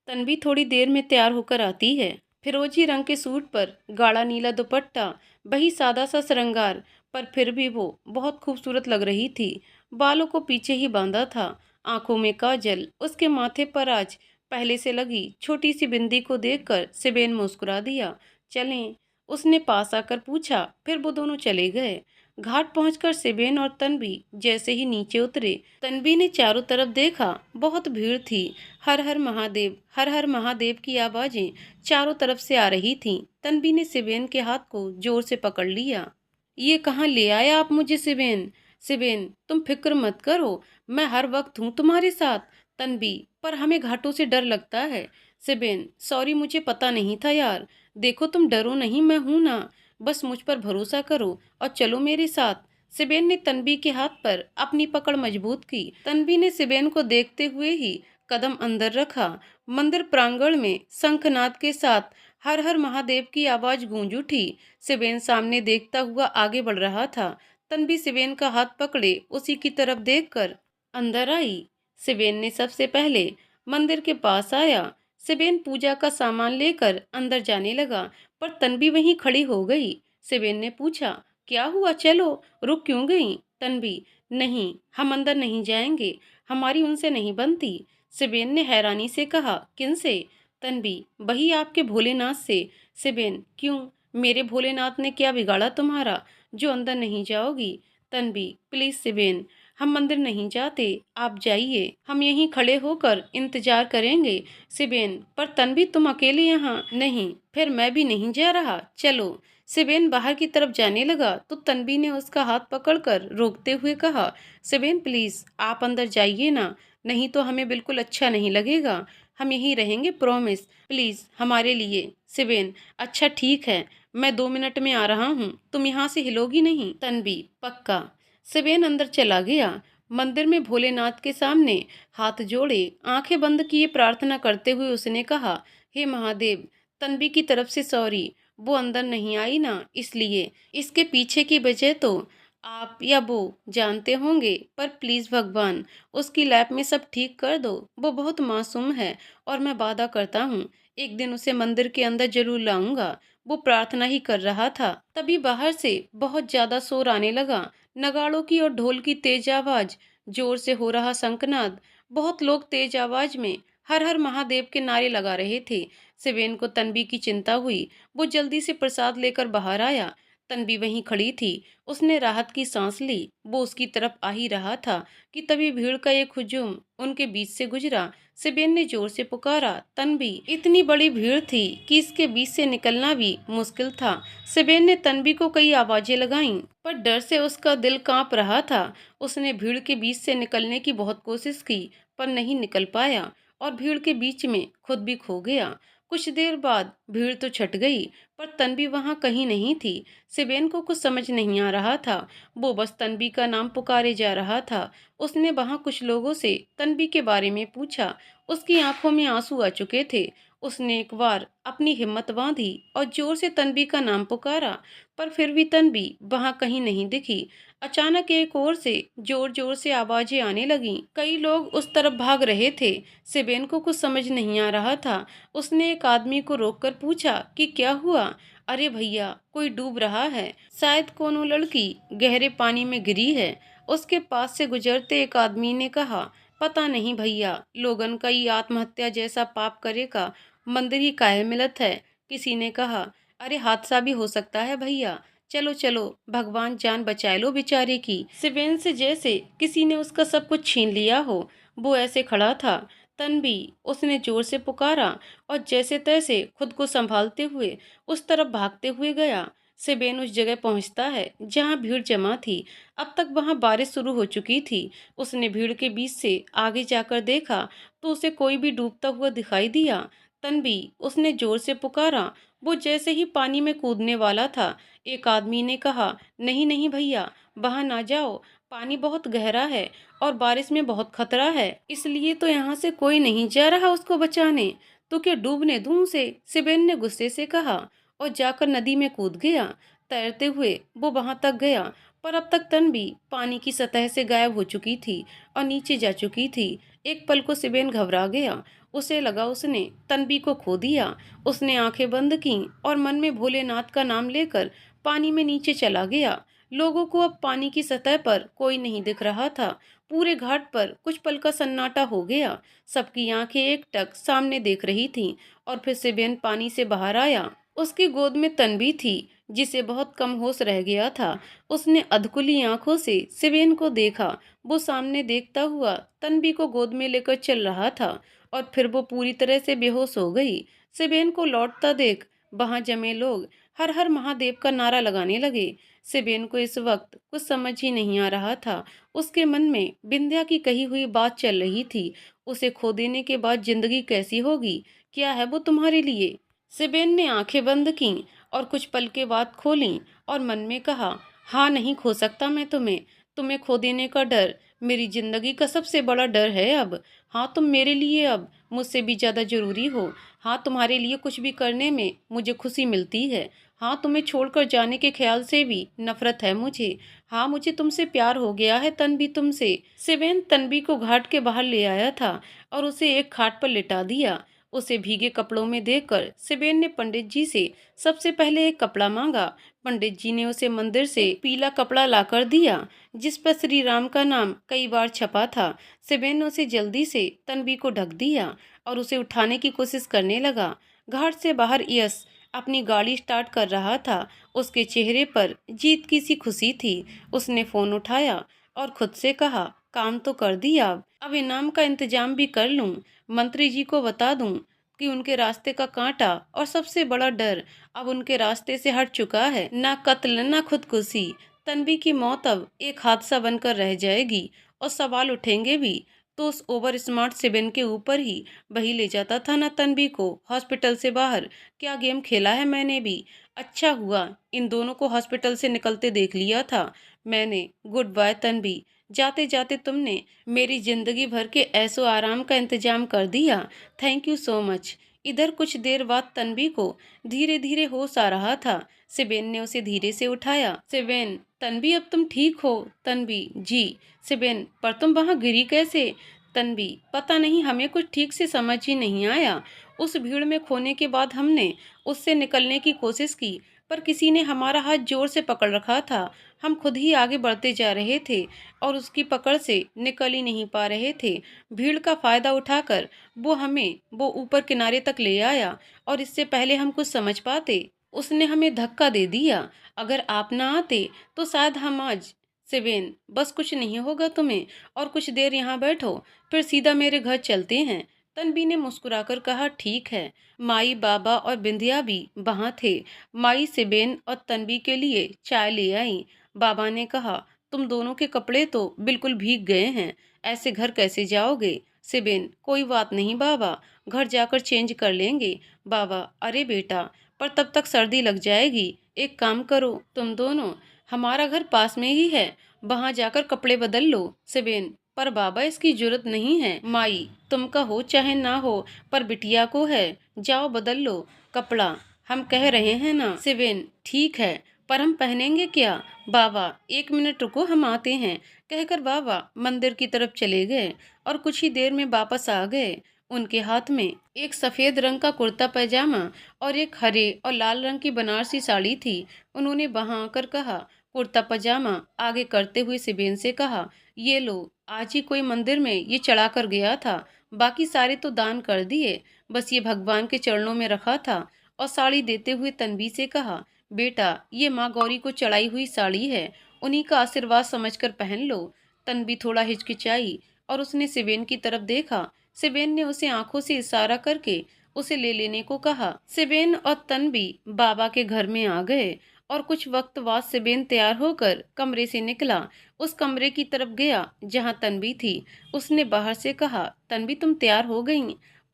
तन्वी थोड़ी देर में तैयार होकर आती है। फिरोजी रंग के सूट पर गाढ़ा नीला दुपट्टा, वही सादा सा श्रृंगार, पर फिर भी वो बहुत खूबसूरत लग रही थी। बालों को पीछे ही बांधा था, आंखों में काजल, उसके माथे पर आज पहले से लगी छोटी सी बिंदी को देखकर सिबेन मुस्कुरा दिया। चलें? उसने पास आकर पूछा। फिर वो दोनों चले गए। घाट पहुंचकर सिबेन और तन्वी जैसे ही नीचे उतरे, तन्वी ने चारों तरफ देखा। बहुत भीड़ थी। हर हर महादेव, हर हर महादेव की आवाजें चारों तरफ से आ रही थीं। तन्वी ने सिबेन के हाथ को जोर से पकड़ लिया। ये कहाँ ले आया आप मुझे सिबेन? सिबेन, तुम फिक्र मत करो, मैं हर वक्त हूँ तुम्हारे साथ। तन्वी, पर हमें घाटों से डर लगता है। सिबेन, सॉरी, मुझे पता नहीं था यार। देखो तुम डरो नहीं, मैं हूं ना, बस मुझ पर भरोसा करो और चलो मेरे साथ। सिबेन ने तन्वी के हाथ पर अपनी पकड़ मजबूत की। तन्वी ने सिबेन को देखते हुए ही कदम अंदर रखा। मंदिर प्रांगण में शंखनाद के साथ हर हर महादेव की आवाज गूंज उठी। सिबेन सामने देखता हुआ आगे बढ़ रहा था। तन्वी सिबेन का हाथ पकड़े उसी की तरफ देखकर अंदर आई। सिबेन ने सबसे पहले मंदिर के पास आया। सिबेन पूजा का सामान लेकर अंदर जाने लगा, पर तन्वी वहीं खड़ी हो गई। सिबेन ने पूछा, क्या हुआ? चलो, रुक क्यों गई? तन्वी, नहीं, हम अंदर नहीं जाएंगे, हमारी उनसे नहीं बनती। सिबेन ने हैरानी से कहा, किनसे? तन्वी, वही आपके भोलेनाथ से। सिबेन, क्यों? मेरे भोलेनाथ ने क्या बिगाड़ा तुम्हारा जो अंदर नहीं जाओगी? तन्वी, प्लीज सिबेन, हम मंदिर नहीं जाते, आप जाइए, हम यहीं खड़े होकर इंतजार करेंगे। सिबेन, पर तन्वी, तुम अकेले यहाँ? नहीं, फिर मैं भी नहीं जा रहा, चलो। सिबेन बाहर की तरफ जाने लगा तो तन्वी ने उसका हाथ पकड़कर रोकते हुए कहा, सिबेन प्लीज, आप अंदर जाइए ना, नहीं तो हमें बिल्कुल अच्छा नहीं लगेगा। हम यहीं रहेंगे, प्रॉमिस, प्लीज हमारे लिए। सिबेन, अच्छा ठीक है, मैं 2 मिनट में आ रहा हूँ, तुम यहाँ से हिलोगी नहीं। तन्वी, पक्का। सिबेन अंदर चला गया। मंदिर में भोलेनाथ के सामने हाथ जोड़े, आंखें बंद किए प्रार्थना करते हुए उसने कहा, हे महादेव, तन्वी की तरफ से सॉरी, वो अंदर नहीं आई ना, इसलिए। इसके पीछे की वजह तो आप या वो जानते होंगे, पर प्लीज भगवान, उसकी लैब में सब ठीक कर दो। वो बहुत मासूम है और मैं वादा करता हूँ एक दिन उसे मंदिर के अंदर जरूर लाऊंगा। वो प्रार्थना ही कर रहा था, तभी बाहर से बहुत ज्यादा शोर आने लगा। नगाड़ों की और ढोल की तेज आवाज, जोर से हो रहा शंखनाद, बहुत लोग तेज आवाज में हर हर महादेव के नारे लगा रहे थे। सेबेन को तन्वी की चिंता हुई। वो जल्दी से प्रसाद लेकर बाहर आया। तन्वी वहीं खड़ी थी। उसने राहत की सांस ली। वो उसकी तरफ आ ही रहा था कि तभी भीड़ का एक हुजूम उनके बीच से गुजरा। सेबेन ने जोर से पुकारा, तन्वी। इतनी बड़ी भीड़ थी कि इसके बीच से निकलना भी मुश्किल था। सेबेन ने तन्वी को कई आवाजें लगाईं, पर डर से उसका दिल कांप रहा था। उसने भीड़ के बीच से निकलने की बहुत कोशिश की, पर नहीं निकल पाया और भीड़ के बीच में खुद भी खो गया। कुछ देर बाद भीड़ तो छट गई, पर तन्वी वहां कहीं नहीं थी। सेबेन को कुछ समझ नहीं आ रहा था। वो बस तन्वी का नाम पुकारे जा रहा था। उसने वहां कुछ लोगों से तन्वी के बारे में पूछा। उसकी आंखों में आंसू आ चुके थे। उसने एक बार अपनी हिम्मत बांधी और जोर से तन्वी का नाम पुकारा, पर फिर भी तन्वी वहां कहीं नहीं दिखी। अचानक एक ओर से जोर जोर से आवाजें आने लगीं। कई लोग उस तरफ भाग रहे थे। सेबेन को कुछ समझ नहीं आ रहा था। उसने एक आदमी को रोककर पूछा कि क्या हुआ। अरे भैया, कोई डूब रहा है, शायद कोनो लड़की गहरे पानी में गिरी है। उसके पास से गुजरते एक आदमी ने कहा, पता नहीं भैया, लोगन का ये आत्महत्या जैसा पाप करेगा मंदिर ही काहे मिलत है। किसी ने कहा, अरे हादसा भी हो सकता है भैया, चलो चलो, भगवान जान बचाए लो बेचारे की। सिवेन से जैसे किसी ने उसका सब कुछ छीन लिया हो। वो ऐसे खड़ा था। तन्वी, उसने जोर से पुकारा और जैसे तैसे खुद को संभालते हुए उस तरफ भागते हुए गया। सेबेन उस जगह पहुंचता है जहां भीड़ जमा थी। अब तक वहां बारिश शुरू हो चुकी थी। उसने भीड़ के बीच से आगे जाकर देखा तो उसे कोई भी डूबता हुआ दिखाई दिया। तन्वी, उसने जोर से पुकारा। वो जैसे ही पानी में कूदने वाला था, एक आदमी ने कहा, नहीं नहीं भैया, वहां ना जाओ, पानी बहुत गहरा है और बारिश में बहुत खतरा है, इसलिए तो यहाँ से कोई नहीं जा रहा उसको बचाने। तो क्या डूबने दूं उसे? सिबेन ने गुस्से से कहा और जाकर नदी में कूद गया। तैरते हुए वो वहां तक गया, पर अब तक तन्वी पानी की सतह से गायब हो चुकी थी और नीचे जा चुकी थी। एक पल को सिबेन घबरा गया। उसे लगा उसने तन्वी को खो दिया। उसने आंखें बंद की और मन में भोलेनाथ का नाम लेकर पानी में नीचे चला गया। लोगों को अब पानी की सतह पर कोई नहीं दिख रहा था। पूरे घाट पर कुछ पल का सन्नाटा हो गया। सबकी आंखें एकटक सामने देख रही थीं और फिर सिबेन पानी से बाहर आया। उसकी गोद में तन्वी थी, जिसे बहुत कम होश रह गया था। उसने अधकुली आंखों से सिबेन को देखा। वो सामने देखता हुआ तन्वी को गोद में लेकर चल रहा था और फिर वो पूरी तरह से बेहोश हो गई। सिबेन को लौटता देख वहां जमे लोग हर हर महादेव का नारा लगाने लगे। सिबेन को इस वक्त कुछ समझ ही नहीं आ रहा था। उसके मन में बिंद्या की कही हुई बात चल रही थी। उसे खो देने के बाद जिंदगी कैसी होगी? क्या है वो तुम्हारे लिए? सिबेन ने आंखें बंद की और कुछ पल के बाद खोली और मन में कहा, हाँ, नहीं खो सकता मैं तुम्हें। तुम्हें खो देने का डर मेरी जिंदगी का सबसे बड़ा डर है अब। हाँ, तुम मेरे लिए अब मुझसे भी ज्यादा जरूरी हो। हाँ, तुम्हारे लिए कुछ भी करने में मुझे खुशी मिलती है। हाँ, तुम्हें छोड़कर जाने के ख्याल से भी नफरत है मुझे। हाँ, मुझे तुमसे प्यार हो गया है तन्वी, तुमसे। सिवेन तन्वी को घाट के बाहर ले आया था और उसे एक खाट पर लिटा दिया। उसे भीगे कपड़ों में देखकर सिवेन ने पंडित जी से सबसे पहले एक कपड़ा मांगा। पंडित जी ने उसे मंदिर से पीला कपड़ा लाकर दिया, जिस पर श्री राम का नाम कई बार छपा था। सिवेन ने उसे जल्दी से तन्वी को ढक दिया और उसे उठाने की कोशिश करने लगा। घाट से बाहर यश अपनी गाड़ी स्टार्ट कर रहा था। उसके चेहरे पर जीत की सी खुशी थी। उसने फोन उठाया और खुद से कहा, काम तो कर दिया, अब इनाम का इंतजाम भी कर लूं। मंत्री जी को बता दूं कि उनके रास्ते का कांटा और सबसे बड़ा डर अब उनके रास्ते से हट चुका है। ना कत्ल, ना खुदकुशी। तन्वी की मौत अब एक हादसा बनकर रह जाएगी और सवाल उठेंगे भी तो उस ओवर स्मार्ट सिबेन के ऊपर ही। वही ले जाता था ना तन्वी को हॉस्पिटल से बाहर। क्या गेम खेला है मैंने भी। अच्छा हुआ इन दोनों को हॉस्पिटल से निकलते देख लिया था मैंने। गुड बाय तन्वी, जाते जाते तुमने मेरी जिंदगी भर के ऐसो आराम का इंतजाम कर दिया। Thank you so much. इधर कुछ देर बाद तन्वी को धीरे धीरे होश आ रहा था। सिबेन ने उसे धीरे से उठाया। सिबेन, तन्वी, अब तुम ठीक हो? तन्वी, जी। सिबेन, पर तुम वहां गिरी कैसे? तन्वी, पता नहीं, हमें कुछ ठीक से समझ ही नहीं आया। उस भीड़ में खोने के बाद हमने उससे निकलने की कोशिश की, पर किसी ने हमारा हाथ जोर से पकड़ रखा था हम खुद ही आगे बढ़ते जा रहे थे और उसकी पकड़ से निकल ही नहीं पा रहे थे। भीड़ का फायदा उठाकर वो ऊपर किनारे तक ले आया और इससे पहले हम कुछ समझ पाते उसने हमें धक्का दे दिया। अगर आप ना आते तो शायद हम आज। सिवेन, बस कुछ नहीं होगा तुम्हें, और कुछ देर यहाँ बैठो, फिर सीधा मेरे घर चलते हैं। तन्वी ने मुस्कुराकर कहा, ठीक है। माई, बाबा और बिंदिया भी वहां थे। माई सिबेन और तन्वी के लिए चाय ले आई। बाबा ने कहा, तुम दोनों के कपड़े तो बिल्कुल भीग गए हैं, ऐसे घर कैसे जाओगे? सिबेन, कोई बात नहीं बाबा, घर जाकर चेंज कर लेंगे। बाबा, अरे बेटा, पर तब तक सर्दी लग जाएगी। एक काम करो तुम दोनों, हमारा घर पास में ही है, वहां जाकर कपड़े बदल लो। सिबेन, पर बाबा इसकी जरूरत नहीं है। माई, तुम का हो चाहे ना हो, पर बिटिया को है, जाओ बदल लो कपड़ा, हम कह रहे हैं ना। सिबेन, ठीक है, पर हम पहनेंगे क्या? बाबा, एक मिनट रुको, हम आते हैं, कहकर बाबा मंदिर की तरफ चले गए और कुछ ही देर में वापस आ गए। उनके हाथ में एक सफेद रंग का कुर्ता पैजामा और एक हरे और लाल रंग की बनारसी साड़ी थी। उन्होंने वहां आकर कहा, कुर्ता पजामा आगे करते हुए सिबेन से कहा, ये लो, आज ही कोई मंदिर में ये चढ़ा कर गया था, बाकी सारे तो दान कर दिए, बस ये भगवान के चरणों में रखा था। और साड़ी देते हुए तन्वी से कहा, बेटा, ये माँ गौरी को चढ़ाई हुई साड़ी है, उन्हीं का आशीर्वाद समझकर पहन लो। तन्वी थोड़ा हिचकिचाई और उसने सिबेन की तरफ देखा। सिबेन ने उसे आंखों से इशारा करके उसे ले लेने को कहा। सिबेन और तन्वी बाबा के घर में आ गए और कुछ वक्त बाद सिबेन तैयार होकर कमरे से निकला। उस कमरे की तरफ गया जहां तन्वी थी। उसने बाहर से कहा, तन्वी, तुम तैयार हो गई?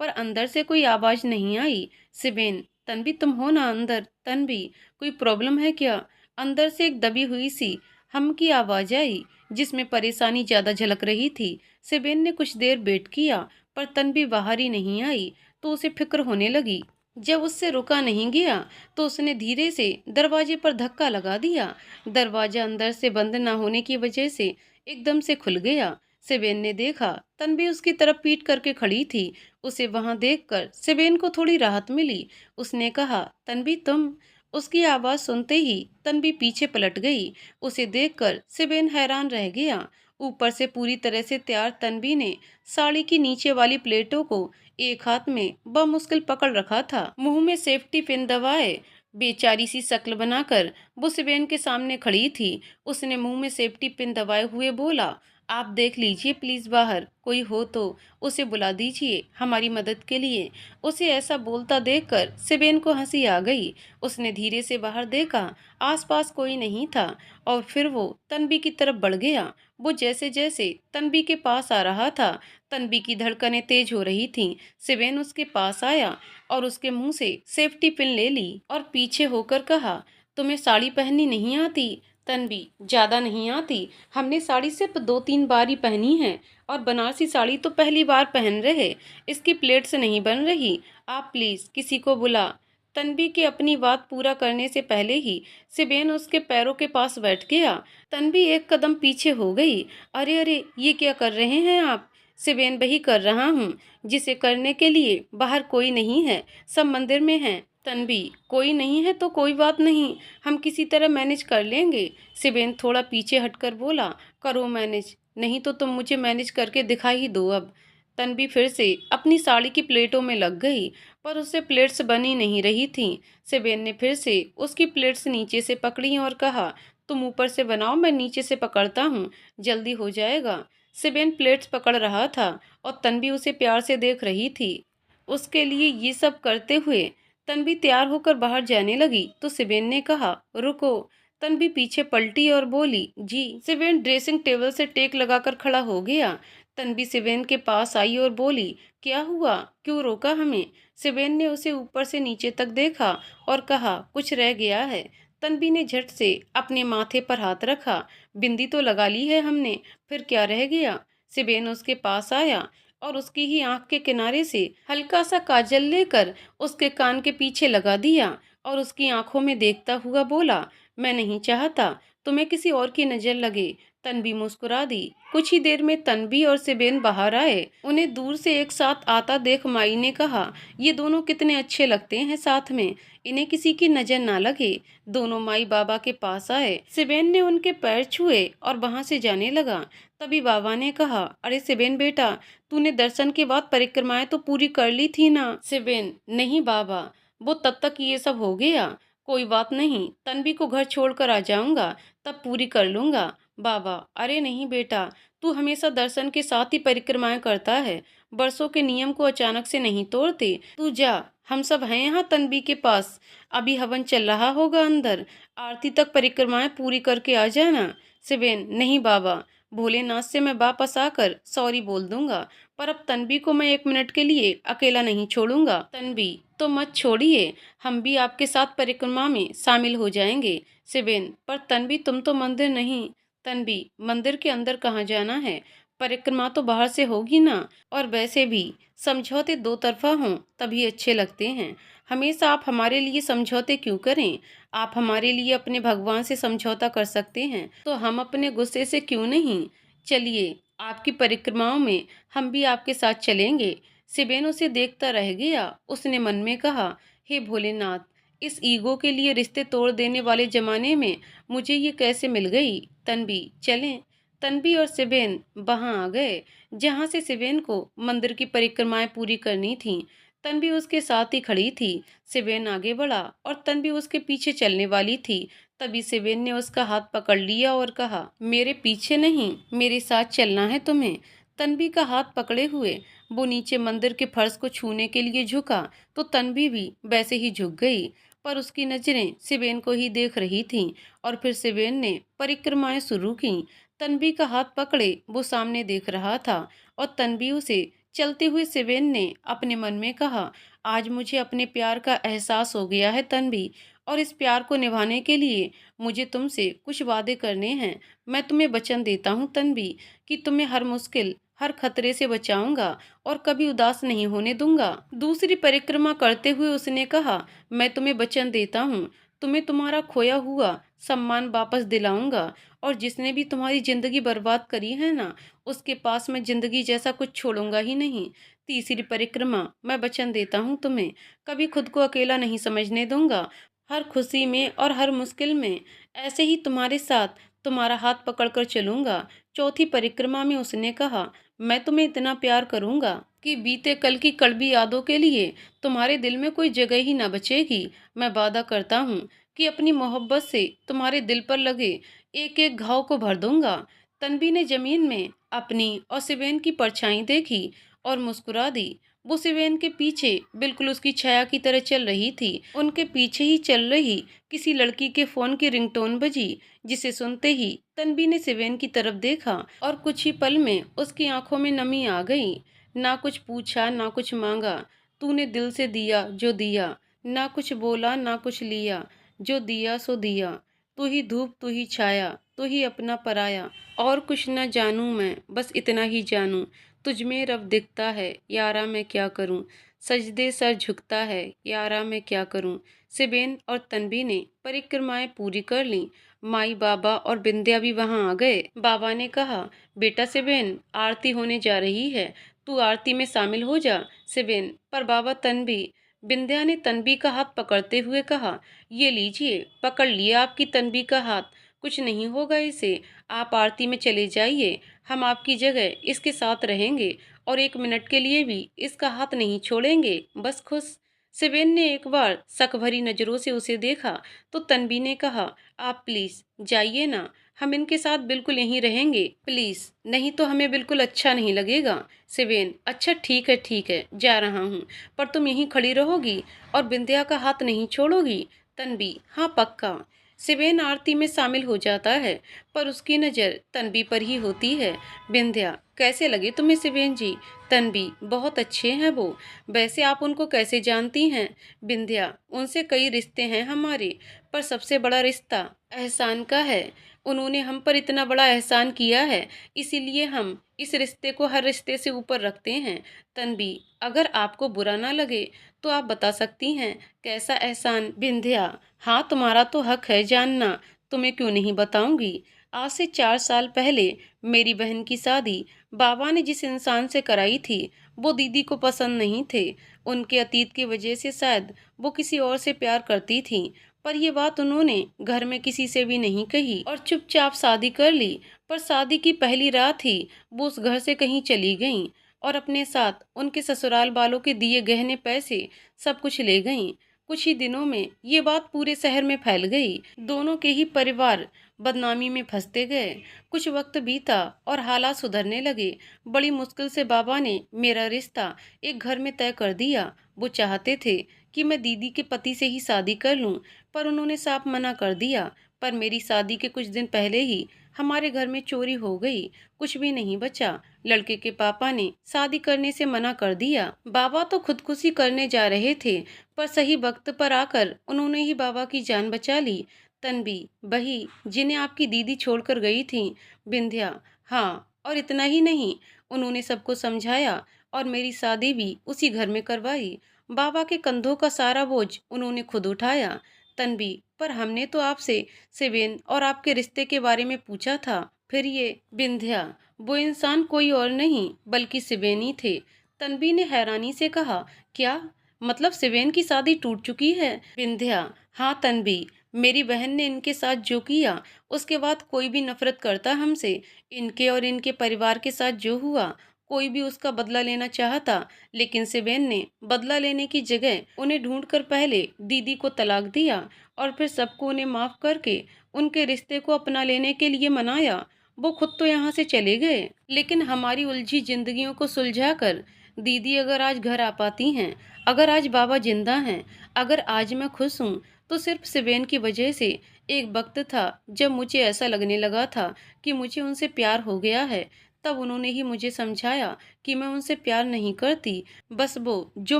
पर अंदर से कोई आवाज नहीं आई। सिबेन, तन्वी, तुम हो ना अंदर? तन्वी, कोई प्रॉब्लम है क्या? अंदर से एक दबी हुई सी हम की आवाज आई जिसमें परेशानी ज्यादा झलक रही थी। सिबेन ने कुछ देर वेट किया पर तन्वी बाहर ही नहीं आई तो उसे फिक्र होने लगी। जब उससे रुका नहीं गया तो उसने धीरे से दरवाजे पर धक्का लगा दिया। दरवाजा अंदर से बंद न होने की वजह से एकदम से खुल गया। सिबेन ने देखा तन्वी उसकी तरफ पीट करके खड़ी थी। उसे वहां देखकर सिबेन को थोड़ी राहत मिली। उसने कहा, तन्वी, तुम? उसकी आवाज सुनते ही तन्वी पीछे पलट गई। उसे देखकर सिबेन हैरान रह गया। ऊपर से पूरी तरह से तैयार तन्वी ने साड़ी की नीचे वाली प्लेटों को एक हाथ में बमुश्किल पकड़ रखा था। मुंह में सेफ्टी पिन दबाए बेचारी सी शक्ल बनाकर वो सिबेन के सामने खड़ी थी। उसने मुंह में सेफ्टी पिन दबाए हुए बोला, आप देख लीजिए प्लीज, बाहर कोई हो तो उसे बुला दीजिए हमारी मदद के लिए। उसे ऐसा बोलता देखकर सिबेन को हंसी आ गई। उसने धीरे से बाहर देखा, आसपास कोई नहीं था और फिर वो तन्वी की तरफ बढ़ गया। वो जैसे जैसे तन्वी के पास आ रहा था, तन्वी की धड़कनें तेज हो रही थीं। सिबेन उसके पास आया और उसके मुंह से सेफ्टी पिन ले ली और पीछे होकर कहा, तुम्हें साड़ी पहननी नहीं आती? तन्वी, ज्यादा नहीं आती, हमने साड़ी सिर्फ 2-3 बार ही पहनी है और बनारसी साड़ी तो पहली बार पहन रहे, इसकी प्लेट से नहीं बन रही, आप प्लीज किसी को बुला। तन्वी के अपनी बात पूरा करने से पहले ही सिबेन उसके पैरों के पास बैठ गया। तन्वी एक कदम पीछे हो गई। अरे अरे, ये क्या कर रहे हैं आप? सिबेन, वही कर रहा हूँ जिसे करने के लिए बाहर कोई नहीं है, सब मंदिर में हैं। तन्वी, कोई नहीं है तो कोई बात नहीं, हम किसी तरह मैनेज कर लेंगे। सिबेन थोड़ा पीछे हटकर बोला, करो मैनेज, नहीं तो तुम मुझे मैनेज करके दिखा ही दो अब। तन्वी फिर से अपनी साड़ी की प्लेटों में लग गई पर उससे प्लेट्स बनी नहीं रही थीं। सिबेन ने फिर से उसकी प्लेट्स नीचे से पकड़ी और कहा, तुम ऊपर से बनाओ, मैं नीचे से पकड़ता हूँ, जल्दी हो जाएगा। सिबेन प्लेट्स पकड़ रहा था और तन्वी उसे प्यार से देख रही थी। उसके लिए ये सब करते हुए तन्वी तैयार होकर बाहर जाने लगी तो सिबेन ने कहा, रुको। तन्वी पीछे पलटी और बोली, जी। सिबेन ड्रेसिंग टेबल से टेक लगाकर खड़ा हो गया। तन्वी सिबेन के पास आई और बोली, क्या हुआ, क्यों रोका हमें? सिबेन ने उसे ऊपर से नीचे तक देखा और कहा, कुछ रह गया है? तन्वी ने झट से अपने माथे पर हाथ रखा, बिंदी तो लगा ली है हमने, फिर क्या रह गया? सिबेन उसके पास आया और उसकी ही आंख के किनारे से हल्का सा काजल लेकर उसके कान के पीछे लगा दिया और उसकी आंखों में देखता हुआ बोला, मैं नहीं चाहता तुम्हें किसी और की नजर लगे, तन्वी मुस्कुरा दी। कुछ ही देर में तन्वी और सेबेन बाहर आए। उन्हें दूर से एक साथ आता देख माई ने कहा, ये दोनों कितने अच्छे लगते हैं साथ में, इन्हें किसी की नजर ना लगे। दोनों माई बाबा के पास आए। सेबेन ने उनके पैर छुए और वहां से जाने लगा। तभी बाबा ने कहा, अरे सेबेन बेटा, तूने दर्शन के बाद परिक्रमाएं तो पूरी कर ली थी ना। सेबेन, नहीं बाबा, वो तब तक ये सब हो गया। कोई बात नहीं, तन्वी को घर छोड़कर आ जाऊंगा, तब पूरी कर लूंगा। बाबा, अरे नहीं बेटा, तू हमेशा दर्शन के साथ ही परिक्रमाएं करता है, बरसों के नियम को अचानक से नहीं तोड़ते। तू जा, हम सब हैं यहाँ तन्वी के पास। अभी हवन चल रहा होगा अंदर, आरती तक परिक्रमाएं पूरी करके आ जाना। सिबेन, नहीं बाबा, भोलेनाथ से मैं वापस आकर सॉरी बोल दूंगा, पर अब तन्वी को मैं 1 मिनट के लिए अकेला नहीं छोड़ूंगा। तन्वी तो मत छोड़िए, हम भी आपके साथ परिक्रमा में शामिल हो जाएंगे। सिबेन, पर तन्वी तुम तो मंदिर नहीं। तन्वी, मंदिर के अंदर कहाँ जाना है, परिक्रमा तो बाहर से होगी ना। और वैसे भी समझौते दो तरफा हों तभी अच्छे लगते हैं। हमेशा आप हमारे लिए समझौते क्यों करें? आप हमारे लिए अपने भगवान से समझौता कर सकते हैं, तो हम अपने गुस्से से क्यों नहीं? चलिए, आपकी परिक्रमाओं में हम भी आपके साथ चलेंगे। सिबेन उसे देखता रह गया। उसने मन में कहा, हे भोलेनाथ, इस ईगो के लिए रिश्ते तोड़ देने वाले जमाने में मुझे ये कैसे मिल गई। तन्वी, चलें। तन्वी और सिबेन वहां आ गए जहां से सिबेन को मंदिर की परिक्रमाएं पूरी करनी थी। तन्वी उसके साथ ही खड़ी थी। सिबेन आगे बढ़ा और तन्वी उसके पीछे चलने वाली थी। तभी सिबेन ने उसका हाथ पकड़ लिया और कहा, मेरे पीछे नहीं, मेरे साथ चलना है तुम्हें। तन्वी का हाथ पकड़े हुए वो नीचे मंदिर के फर्श को छूने के लिए झुका, तो तन्वी भी वैसे ही झुक गई। पर उसकी नजरें सिबेन को ही देख रही थीं। और फिर सिबेन ने परिक्रमाएं शुरू की। तन्वी का हाथ पकड़े वो सामने देख रहा था और तन्वी उसे चलते हुए। सिबेन ने अपने मन में कहा, आज मुझे अपने प्यार का एहसास हो गया है तन्वी, और इस प्यार को निभाने के लिए मुझे तुमसे कुछ वादे करने हैं। मैं तुम्हें वचन देता हूँ तन्वी, कि तुम्हें हर मुश्किल, हर खतरे से बचाऊंगा और कभी उदास नहीं होने दूंगा। दूसरी परिक्रमा करते हुए उसने कहा, मैं तुम्हें वचन देता हूँ, तुम्हें तुम्हारा खोया हुआ सम्मान वापस दिलाऊंगा, और जिसने भी तुम्हारी जिंदगी बर्बाद करी है ना, उसके पास मैं जिंदगी जैसा कुछ छोड़ूंगा ही नहीं। तीसरी परिक्रमा, मैं वचन देता हूँ तुम्हें, कभी खुद को अकेला नहीं समझने दूंगा। हर खुशी में और हर मुश्किल में ऐसे ही तुम्हारे साथ तुम्हारा हाथ पकड़कर चलूंगा। चौथी परिक्रमा में उसने कहा, मैं तुम्हें इतना प्यार करूंगा कि बीते कल की कड़वी यादों के लिए तुम्हारे दिल में कोई जगह ही ना बचेगी। मैं वादा करता हूँ कि अपनी मोहब्बत से तुम्हारे दिल पर लगे एक एक घाव को भर दूंगा। तन्वी ने जमीन में अपनी और सिबेन की परछाई देखी और मुस्कुरा दी। वो सिबेन के पीछे बिल्कुल उसकी छाया की तरह चल रही थी। उनके पीछे ही चल रही किसी लड़की के फोन की रिंगटोन बजी, जिसे सुनते ही तन्वी ने सिबेन की तरफ देखा और कुछ ही पल में उसकी आंखों में नमी आ गई। ना कुछ पूछा, ना कुछ मांगा, तूने दिल से दिया जो दिया, ना कुछ बोला ना कुछ लिया, जो दिया सो दिया। तू ही धूप, तू ही छाया, तू ही अपना पराया, और कुछ न जानूं मैं, बस इतना ही जानूं, तुझ में रब दिखता है, यारा मैं क्या करूं, सजदे सर झुकता है, यारा मैं क्या करूं। सिबेन और तन्वी ने परिक्रमाएं पूरी कर लीं। माई बाबा और बिंदिया भी वहां आ गए। बाबा ने कहा, बेटा सिबेन, आरती होने जा रही है, तू आरती में शामिल हो जा। सिबेन, पर बाबा तन्वी। बिंदिया ने तन्वी का हाथ पकड़ते हुए कहा, ये लीजिए, पकड़ लिया आपकी तन्वी का हाथ, कुछ नहीं होगा इसे। आप आरती में चले जाइए, हम आपकी जगह इसके साथ रहेंगे और 1 मिनट के लिए भी इसका हाथ नहीं छोड़ेंगे, बस खुश। सिबेन ने एक बार शक भरी नजरों से उसे देखा तो तन्वी ने कहा, आप प्लीज जाइए ना, हम इनके साथ बिल्कुल यहीं रहेंगे, प्लीज, नहीं तो हमें बिल्कुल अच्छा नहीं लगेगा। सिबेन, अच्छा ठीक है, जा रहा हूँ, पर तुम यहीं खड़ी रहोगी और बिंदिया का हाथ नहीं छोड़ोगी। तन्वी, हाँ पक्का। सिबेन आरती में शामिल हो जाता है, पर उसकी नज़र तन्वी पर ही होती है। बिंदिया, कैसे लगे तुम्हें सिबेन जी? तन्वी, बहुत अच्छे हैं वो। वैसे आप उनको कैसे जानती हैं? बिंदिया, उनसे कई रिश्ते हैं हमारे, पर सबसे बड़ा रिश्ता एहसान का है। उन्होंने हम पर इतना बड़ा एहसान किया है, इसीलिए हम इस रिश्ते को हर रिश्ते से ऊपर रखते हैं। तन्वी, अगर आपको बुरा ना लगे तो आप बता सकती हैं, कैसा एहसान? बिंदिया, हाँ तुम्हारा तो हक है जानना, तुम्हें क्यों नहीं बताऊंगी। आज से 4 साल पहले मेरी बहन की शादी बाबा ने जिस इंसान से कराई थी वो दीदी को पसंद नहीं थे। उनके अतीत की वजह से शायद वो किसी और से प्यार करती थी, पर ये बात उन्होंने घर में किसी से भी नहीं कही और चुपचाप शादी कर ली। पर शादी की पहली रात ही वो उस घर से कहीं चली गईं और अपने साथ उनके ससुराल वालों के दिए गहने पैसे सब कुछ ले गईं। कुछ ही दिनों में ये बात पूरे शहर में फैल गई। दोनों के ही परिवार बदनामी में फंसते गए। कुछ वक्त बीता और हालात सुधरने लगे। बड़ी मुश्किल से बाबा ने मेरा रिश्ता एक घर में तय कर दिया। वो चाहते थे कि मैं दीदी के पति से ही शादी कर लूं, पर उन्होंने साफ मना कर दिया। पर मेरी शादी के कुछ दिन पहले ही हमारे घर में चोरी हो गई। कुछ भी नहीं बचा। लड़के के पापा ने शादी करने से मना कर दिया। बाबा तो खुदकुशी करने जा रहे थे, पर सही वक्त पर आकर उन्होंने ही बाबा की जान बचा ली। तन्वी, वही जिन्हें आपकी दीदी छोड़कर गई थी, बिंध्या। हाँ, और इतना ही नहीं, उन्होंने सबको समझाया और मेरी शादी भी उसी घर में करवाई। बाबा के कंधों का सारा बोझ उन्होंने खुद उठाया। तन्वी, पर हमने तो आपसे सेवेन और आपके रिश्ते के बारे में पूछा था। फिर ये बिंध्या, वो इंसान कोई और नहीं बल्कि सिवेन ही थे। तन्वी ने हैरानी से कहा, क्या मतलब सिवेन की शादी टूट चुकी है? बिंध्या, हाँ तन्वी, मेरी बहन ने इनके साथ जो किया उसके बाद कोई भी नफरत करता हमसे। इनके और इनके परिवार के साथ जो हुआ कोई भी उसका बदला लेना चाहता, लेकिन सिवेन ने बदला लेने की जगह उन्हें ढूंढकर पहले दीदी को तलाक दिया और फिर सबको उन्हें माफ करके उनके रिश्ते को अपना लेने के लिए मनाया। वो खुद तो यहाँ से चले गए, लेकिन हमारी उलझी जिंदगियों को सुलझाकर दीदी अगर आज घर आ पाती हैं, अगर आज बाबा जिंदा हैं, अगर आज मैं खुश हूँ, तो सिर्फ सिवेन की वजह से। एक वक्त था जब मुझे ऐसा लगने लगा था कि मुझे उनसे प्यार हो गया है। तब उन्होंने ही मुझे समझाया कि मैं उनसे प्यार नहीं करती, बस वो जो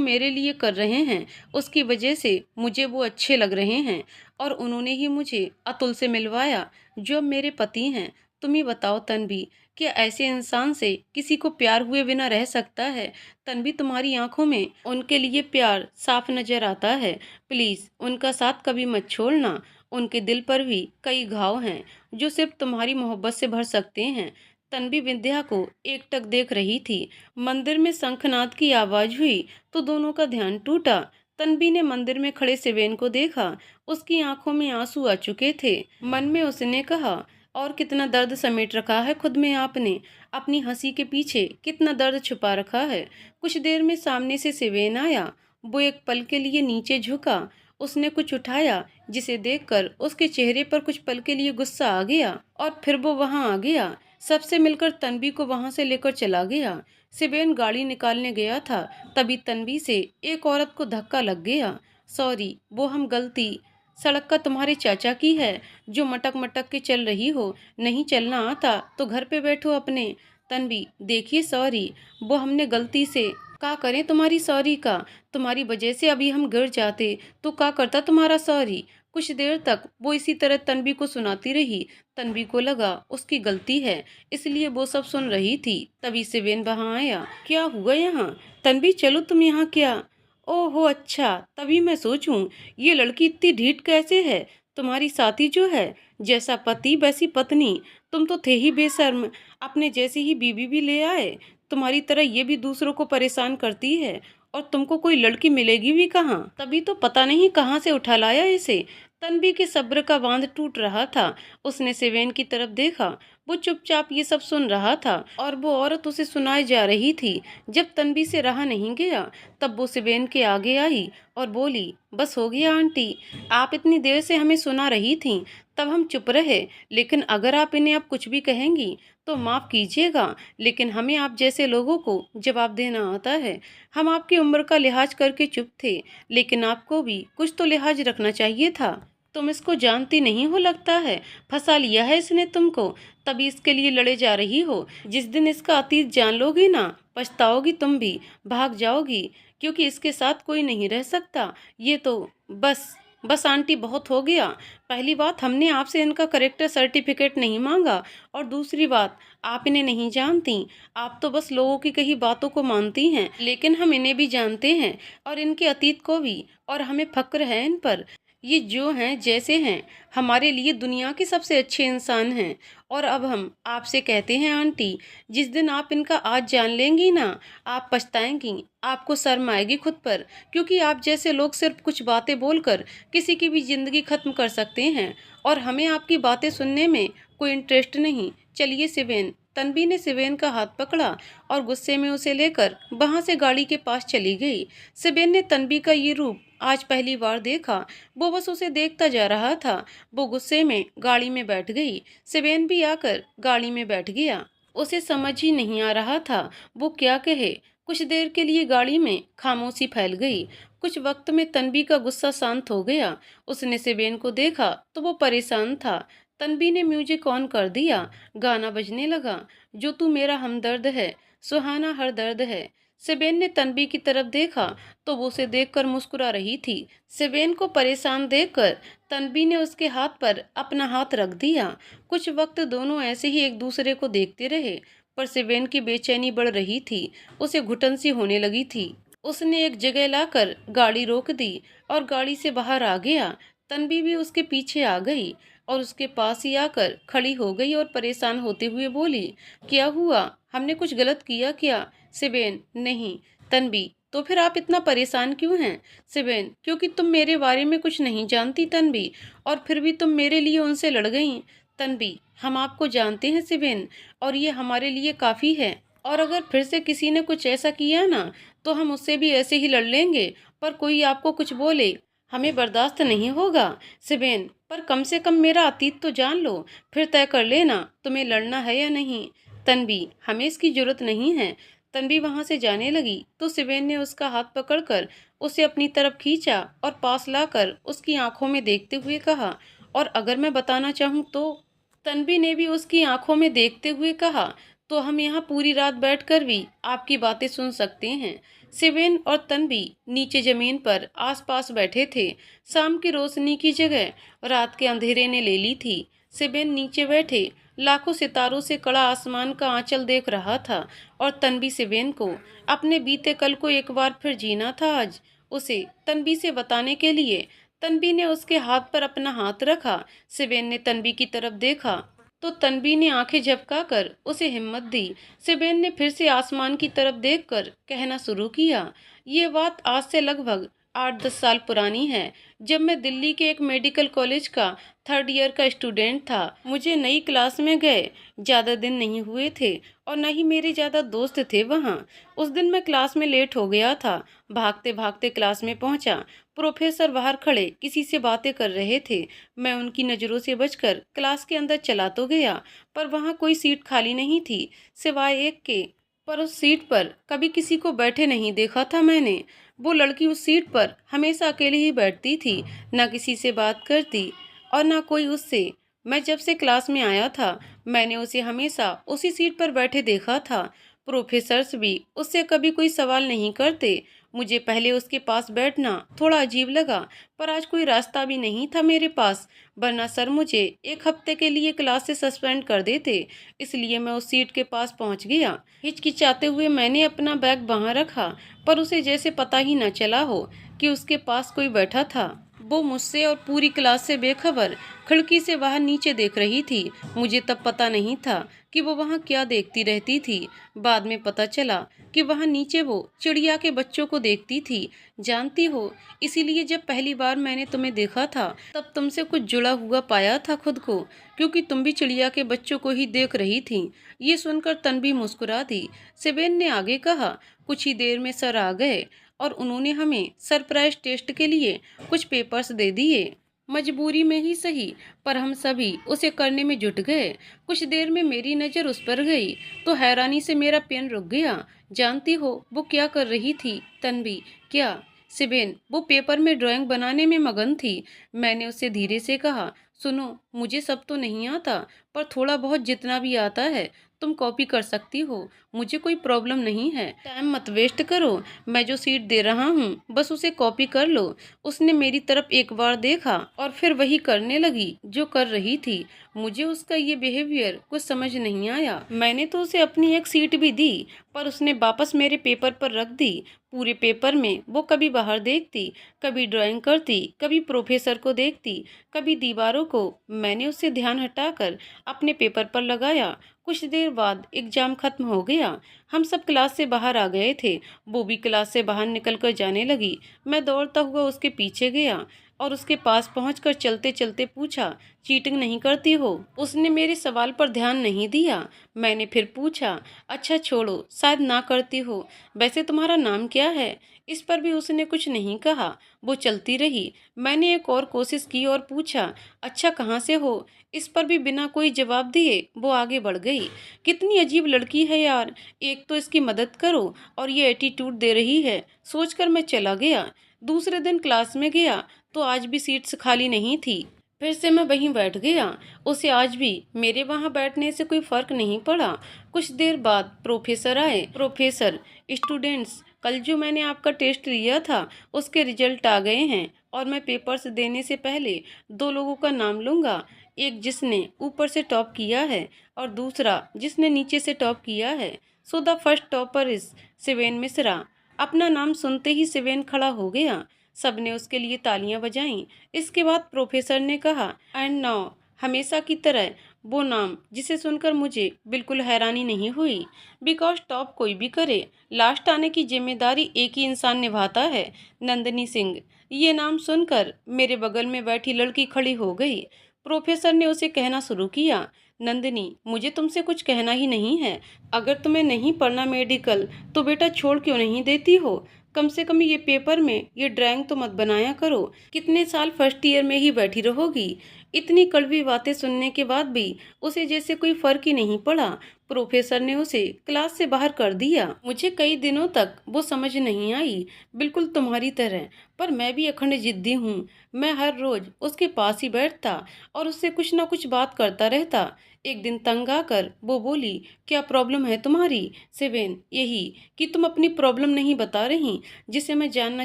मेरे लिए कर रहे हैं उसकी वजह से मुझे वो अच्छे लग रहे हैं। और उन्होंने ही मुझे अतुल से मिलवाया जो अब मेरे पति हैं। तुम ही बताओ तन्वी, क्या ऐसे इंसान से किसी को प्यार हुए बिना रह सकता है? तन्वी, तुम्हारी आंखों में उनके लिए प्यार साफ नजर आता है। प्लीज उनका साथ कभी मत छोड़ना। उनके दिल पर भी कई घाव हैं जो सिर्फ तुम्हारी मोहब्बत से भर सकते हैं। तन्वी विद्या को एकटक देख रही थी। मंदिर में शंखनाद की आवाज हुई तो दोनों का ध्यान टूटा। तन्वी ने मंदिर में खड़े सिवेन को देखा। उसकी आंखों में आंसू आ चुके थे। मन में उसने कहा, और कितना दर्द समेट रखा है खुद में आपने। अपनी हंसी के पीछे कितना दर्द छुपा रखा है। कुछ देर में सामने से सिवेन आया। वो एक पल के लिए नीचे झुका। उसने कुछ उठाया जिसे देखकर उसके चेहरे पर कुछ पल के लिए गुस्सा आ गया और फिर वो वहां आ गया। सबसे मिलकर तन्वी को वहां से लेकर चला गया। सिवेन गाड़ी निकालने गया था, तभी तन्वी से एक औरत को धक्का लग गया। सॉरी, वो हम गलती। सड़क का तुम्हारे चाचा की है जो मटक मटक के चल रही हो। नहीं चलना आता तो घर पे बैठो अपने। तन्वी, देखिए सॉरी, वो हमने गलती से। का करें तुम्हारी सॉरी का? तुम्हारी वजह से अभी हम गिर जाते तो का करता तुम्हारा सॉरी? कुछ देर तक वो इसी तरह तन्वी को सुनाती रही। तन्वी को लगा उसकी गलती है, इसलिए वो सब सुन रही थी। तभी सिवेन वहां आया। क्या हुआ यहाँ? तन्वी, चलो तुम यहाँ क्या? ओहो अच्छा, तभी मैं सोचूं ये लड़की इतनी ढीठ कैसे है। तुम्हारी साथी जो है, जैसा पति वैसी पत्नी। तुम तो थे ही बेशर्म, अपने जैसी ही बीवी भी ले आए। तुम्हारी तरह ये भी दूसरों को परेशान करती है, और तुमको कोई लड़की मिलेगी भी कहाँ? तभी तो पता नहीं कहाँ से उठा लाया इसे। तन्वी के सब्र का बांध टूट रहा था। उसने सिवेन की तरफ देखा। वो चुपचाप ये सब सुन रहा था और वो औरत उसे सुनाई जा रही थी। जब तन्वी से रहा नहीं गया, तब वो सिवेन के आगे आई और बोली, बस हो गया आंटी, आप इतनी देर से हमें सुना रही थी, तब हम चुप रहे, लेकिन अगर आप इन्हें अब कुछ भी कहेंगी तो माफ़ कीजिएगा, लेकिन हमें आप जैसे लोगों को जवाब देना आता है। हम आपकी उम्र का लिहाज करके चुप थे, लेकिन आपको भी कुछ तो लिहाज रखना चाहिए था। तुम इसको जानती नहीं हो लगता है। फंसा लिया है इसने तुमको, तभी इसके लिए लड़े जा रही हो। जिस दिन इसका अतीत जान लोगी ना, पछताओगी तुम भी, भाग जाओगी, क्योंकि इसके साथ कोई नहीं रह सकता। ये तो बस बस आंटी, बहुत हो गया। पहली बात, हमने आपसे इनका करेक्टर सर्टिफिकेट नहीं मांगा, और दूसरी बात, आप इन्हें नहीं जानती। आप तो बस लोगों की कही बातों को मानती हैं, लेकिन हम इन्हें भी जानते हैं और इनके अतीत को भी, और हमें फक्र है इन पर। ये जो हैं जैसे हैं, हमारे लिए दुनिया के सबसे अच्छे इंसान हैं। और अब हम आपसे कहते हैं आंटी, जिस दिन आप इनका आज जान लेंगी ना, आप पछताएंगी। आपको शर्म आएगी खुद पर, क्योंकि आप जैसे लोग सिर्फ कुछ बातें बोलकर किसी की भी जिंदगी खत्म कर सकते हैं, और हमें आपकी बातें सुनने में कोई इंटरेस्ट नहीं। चलिए सिवेन। तन्वी ने सिवेन का हाथ पकड़ा और गुस्से में उसे लेकर वहां से गाड़ी के पास चली गई। सिवेन ने तन्वी का ये रूप आज पहली बार देखा। वो बस उसे देखता जा रहा था। वो गुस्से में गाड़ी में बैठ गई। सिवेन भी आकर गाड़ी में बैठ गया। उसे समझ ही नहीं आ रहा था वो क्या कहे। कुछ देर के लिए गाड़ी में खामोशी फैल गई। कुछ वक्त में तन्वी का गुस्सा शांत हो गया। उसने सिवेन को देखा तो वो परेशान था। तन्वी ने म्यूजिक ऑन कर दिया। गाना बजने लगा, जो तू मेरा हमदर्द है, सुहाना हर दर्द है। सिवेन ने तन्वी की तरफ देखा तो वो उसे देखकर मुस्कुरा रही थी। सिवेन को परेशान देखकर तन्वी ने उसके हाथ पर अपना हाथ रख दिया। कुछ वक्त दोनों ऐसे ही एक दूसरे को देखते रहे, पर सिवेन की बेचैनी बढ़ रही थी। उसे घुटन सी होने लगी थी। उसने एक जगह लाकर गाड़ी रोक दी और गाड़ी से बाहर आ गया। तन्वी भी उसके पीछे आ गई और उसके पास ही आकर खड़ी हो गई और परेशान होते हुए बोली, क्या हुआ? हमने कुछ गलत किया क्या? सिवेन, नहीं। तन्वी, तो फिर आप इतना परेशान क्यों हैं? सिवेन, क्योंकि तुम मेरे बारे में कुछ नहीं जानती तन्वी, और फिर भी तुम मेरे लिए उनसे लड़ गई। तन्वी, हम आपको जानते हैं सिवेन, और ये हमारे लिए काफ़ी है। और अगर फिर से किसी ने कुछ ऐसा किया ना, तो हम उससे भी ऐसे ही लड़ लेंगे। पर कोई आपको कुछ बोले, हमें बर्दाश्त नहीं होगा। सिवेन, पर कम से कम मेरा अतीत तो जान लो, फिर तय कर लेना तुम्हें लड़ना है या नहीं। तन्वी, हमें इसकी जरूरत नहीं है। तन्वी वहां से जाने लगी तो सिवेन ने उसका हाथ पकड़कर उसे अपनी तरफ खींचा और पास लाकर उसकी आंखों में देखते हुए कहा, और अगर मैं बताना चाहूँ तो? तन्वी ने भी उसकी आंखों में देखते हुए कहा, तो हम यहाँ पूरी रात बैठकर भी आपकी बातें सुन सकते हैं। सिवेन और तन्वी नीचे जमीन पर आसपास बैठे थे। शाम की रोशनी की जगह रात के अंधेरे ने ले ली थी। सिवेन नीचे बैठे लाखों सितारों से कड़ा आसमान का आंचल देख रहा था, और तन्वी सिवेन को अपने बीते कल को एक बार फिर जीना था। आज उसे तन्वी से बताने के लिए तन्वी ने उसके हाथ पर अपना हाथ रखा। सिवेन ने तन्वी की तरफ देखा तो तन्वी ने आंखें झपकाकर उसे हिम्मत दी। सिवेन ने फिर से आसमान की तरफ देखकर कहना शुरू किया, ये बात आज से लगभग 8-10 साल पुरानी है, जब मैं दिल्ली के एक मेडिकल कॉलेज का 3rd ईयर का स्टूडेंट था। मुझे नई क्लास में गए ज़्यादा दिन नहीं हुए थे, और न ही मेरे ज़्यादा दोस्त थे वहाँ। उस दिन मैं क्लास में लेट हो गया था। भागते भागते क्लास में पहुँचा। प्रोफेसर बाहर खड़े किसी से बातें कर रहे थे। मैं उनकी नज़रों से बचकर क्लास के अंदर चला तो गया, पर वहाँ कोई सीट खाली नहीं थी सिवाय एक के। पर उस सीट पर कभी किसी को बैठे नहीं देखा था मैंने। वो लड़की उस सीट पर हमेशा अकेली ही बैठती थी, ना किसी से बात करती और ना कोई उससे। मैं जब से क्लास में आया था, मैंने उसे हमेशा उसी सीट पर बैठे देखा था। प्रोफेसर्स भी उससे कभी कोई सवाल नहीं करते। मुझे पहले उसके पास बैठना थोड़ा अजीब लगा, पर आज कोई रास्ता भी नहीं था मेरे पास, वरना सर मुझे 1 हफ्ते के लिए क्लास से सस्पेंड कर देते। इसलिए मैं उस सीट के पास पहुंच गया। हिचकिचाते हुए मैंने अपना बैग वहां रखा, पर उसे जैसे पता ही न चला हो कि उसके पास कोई बैठा था। वो मुझसे और पूरी क्लास से बेखबर खिड़की से बाहर नीचे देख रही थी। मुझे तब पता नहीं था कि वो वहाँ क्या देखती रहती थी। बाद में पता चला कि वहाँ नीचे वो चिड़िया के बच्चों को देखती थी। जानती हो, इसीलिए जब पहली बार मैंने तुम्हें देखा था, तब तुमसे कुछ जुड़ा हुआ पाया था खुद को, क्योंकि तुम भी चिड़िया के बच्चों को ही देख रही थी। ये सुनकर तन्वी मुस्कुरा दी। सिवेन ने आगे कहा, कुछ ही देर में सर आ गए और उन्होंने हमें सरप्राइज टेस्ट के लिए कुछ पेपर्स दे दिए। मजबूरी में ही सही, पर हम सभी उसे करने में जुट गए। कुछ देर में मेरी नज़र उस पर गई तो हैरानी से मेरा पेन रुक गया। जानती हो वो क्या कर रही थी? तन्वी, क्या? सिवेन, वो पेपर में ड्राइंग बनाने में मगन थी। मैंने उससे धीरे से कहा, सुनो, मुझे सब तो नहीं आता, पर थोड़ा बहुत जितना भी आता है तुम कॉपी कर सकती हो। मुझे कोई प्रॉब्लम नहीं है। टाइम मत वेस्ट करो। मैं जो सीट दे रहा हूँ बस उसे कॉपी कर लो। उसने मेरी तरफ एक बार देखा और फिर वही करने लगी जो कर रही थी। मुझे उसका ये बिहेवियर कुछ समझ नहीं आया। मैंने तो उसे अपनी एक सीट भी दी, पर उसने वापस मेरे पेपर पर रख दी। पूरे पेपर में वो कभी बाहर देखती, कभी ड्राइंग करती, कभी प्रोफेसर को देखती, कभी दीवारों को। मैंने उससे ध्यान हटाकर अपने पेपर पर लगाया। कुछ देर बाद एग्जाम खत्म हो गया। हम सब क्लास से बाहर आ गए थे। वो भी क्लास से बाहर निकलकर जाने लगी। मैं दौड़ता हुआ उसके पीछे गया और उसके पास पहुंचकर चलते चलते पूछा, चीटिंग नहीं करती हो? उसने मेरे सवाल पर ध्यान नहीं दिया। मैंने फिर पूछा, अच्छा छोड़ो, शायद ना करती हो। वैसे तुम्हारा नाम क्या है? इस पर भी उसने कुछ नहीं कहा। वो चलती रही। मैंने एक और कोशिश की और पूछा, अच्छा कहाँ से हो? इस पर भी बिना कोई जवाब दिए वो आगे बढ़ गई। कितनी अजीब लड़की है यार। एक तो इसकी मदद करो और ये एटीट्यूड दे रही है, सोचकर मैं चला गया। दूसरे दिन क्लास में गया तो आज भी सीट्स खाली नहीं थी। फिर से मैं वहीं बैठ गया। उसे आज भी मेरे वहां बैठने से कोई फर्क नहीं पड़ा। कुछ देर बाद प्रोफेसर आए। प्रोफेसर, स्टूडेंट्स, कल जो मैंने आपका टेस्ट लिया था उसके रिजल्ट आ गए हैं और मैं पेपर्स देने से पहले दो लोगों का नाम लूंगा। एक जिसने ऊपर से टॉप किया है और दूसरा जिसने नीचे से टॉप किया है। So the first topper is Shiven Mishra. अपना नाम सुनते ही शिवेन खड़ा हो गया। सबने उसके लिए तालियां बजाईं। इसके बाद प्रोफेसर ने कहा, एंड नाउ, हमेशा की तरह वो नाम जिसे सुनकर मुझे बिल्कुल हैरानी नहीं हुई। बिकॉज टॉप कोई भी करे, लास्ट आने की जिम्मेदारी एक ही इंसान निभाता है, नंदिनी सिंह। ये नाम सुनकर मेरे बगल में बैठी लड़की खड़ी हो गई। प्रोफेसर ने उसे कहना शुरू किया, नंदिनी, मुझे तुमसे कुछ कहना ही नहीं है। अगर तुम्हें नहीं पढ़ना मेडिकल तो बेटा छोड़ क्यों नहीं देती हो? कम से कम ये पेपर में ये ड्राइंग तो मत बनाया करो। कितने साल फर्स्ट ईयर में ही बैठी रहोगी? इतनी कड़वी बातें सुनने के बाद भी उसे जैसे कोई फर्क ही नहीं पड़ा। प्रोफेसर ने उसे क्लास से बाहर कर दिया। मुझे कई दिनों तक वो समझ नहीं आई, बिल्कुल तुम्हारी तरह। पर मैं भी अखंड जिद्दी हूँ। मैं हर रोज उसके पास ही बैठता और उससे कुछ ना कुछ बात करता रहता। एक दिन तंग आकर वो बोली, क्या प्रॉब्लम है तुम्हारी? सेवेन, यही कि तुम अपनी प्रॉब्लम नहीं बता रही, जिसे मैं जानना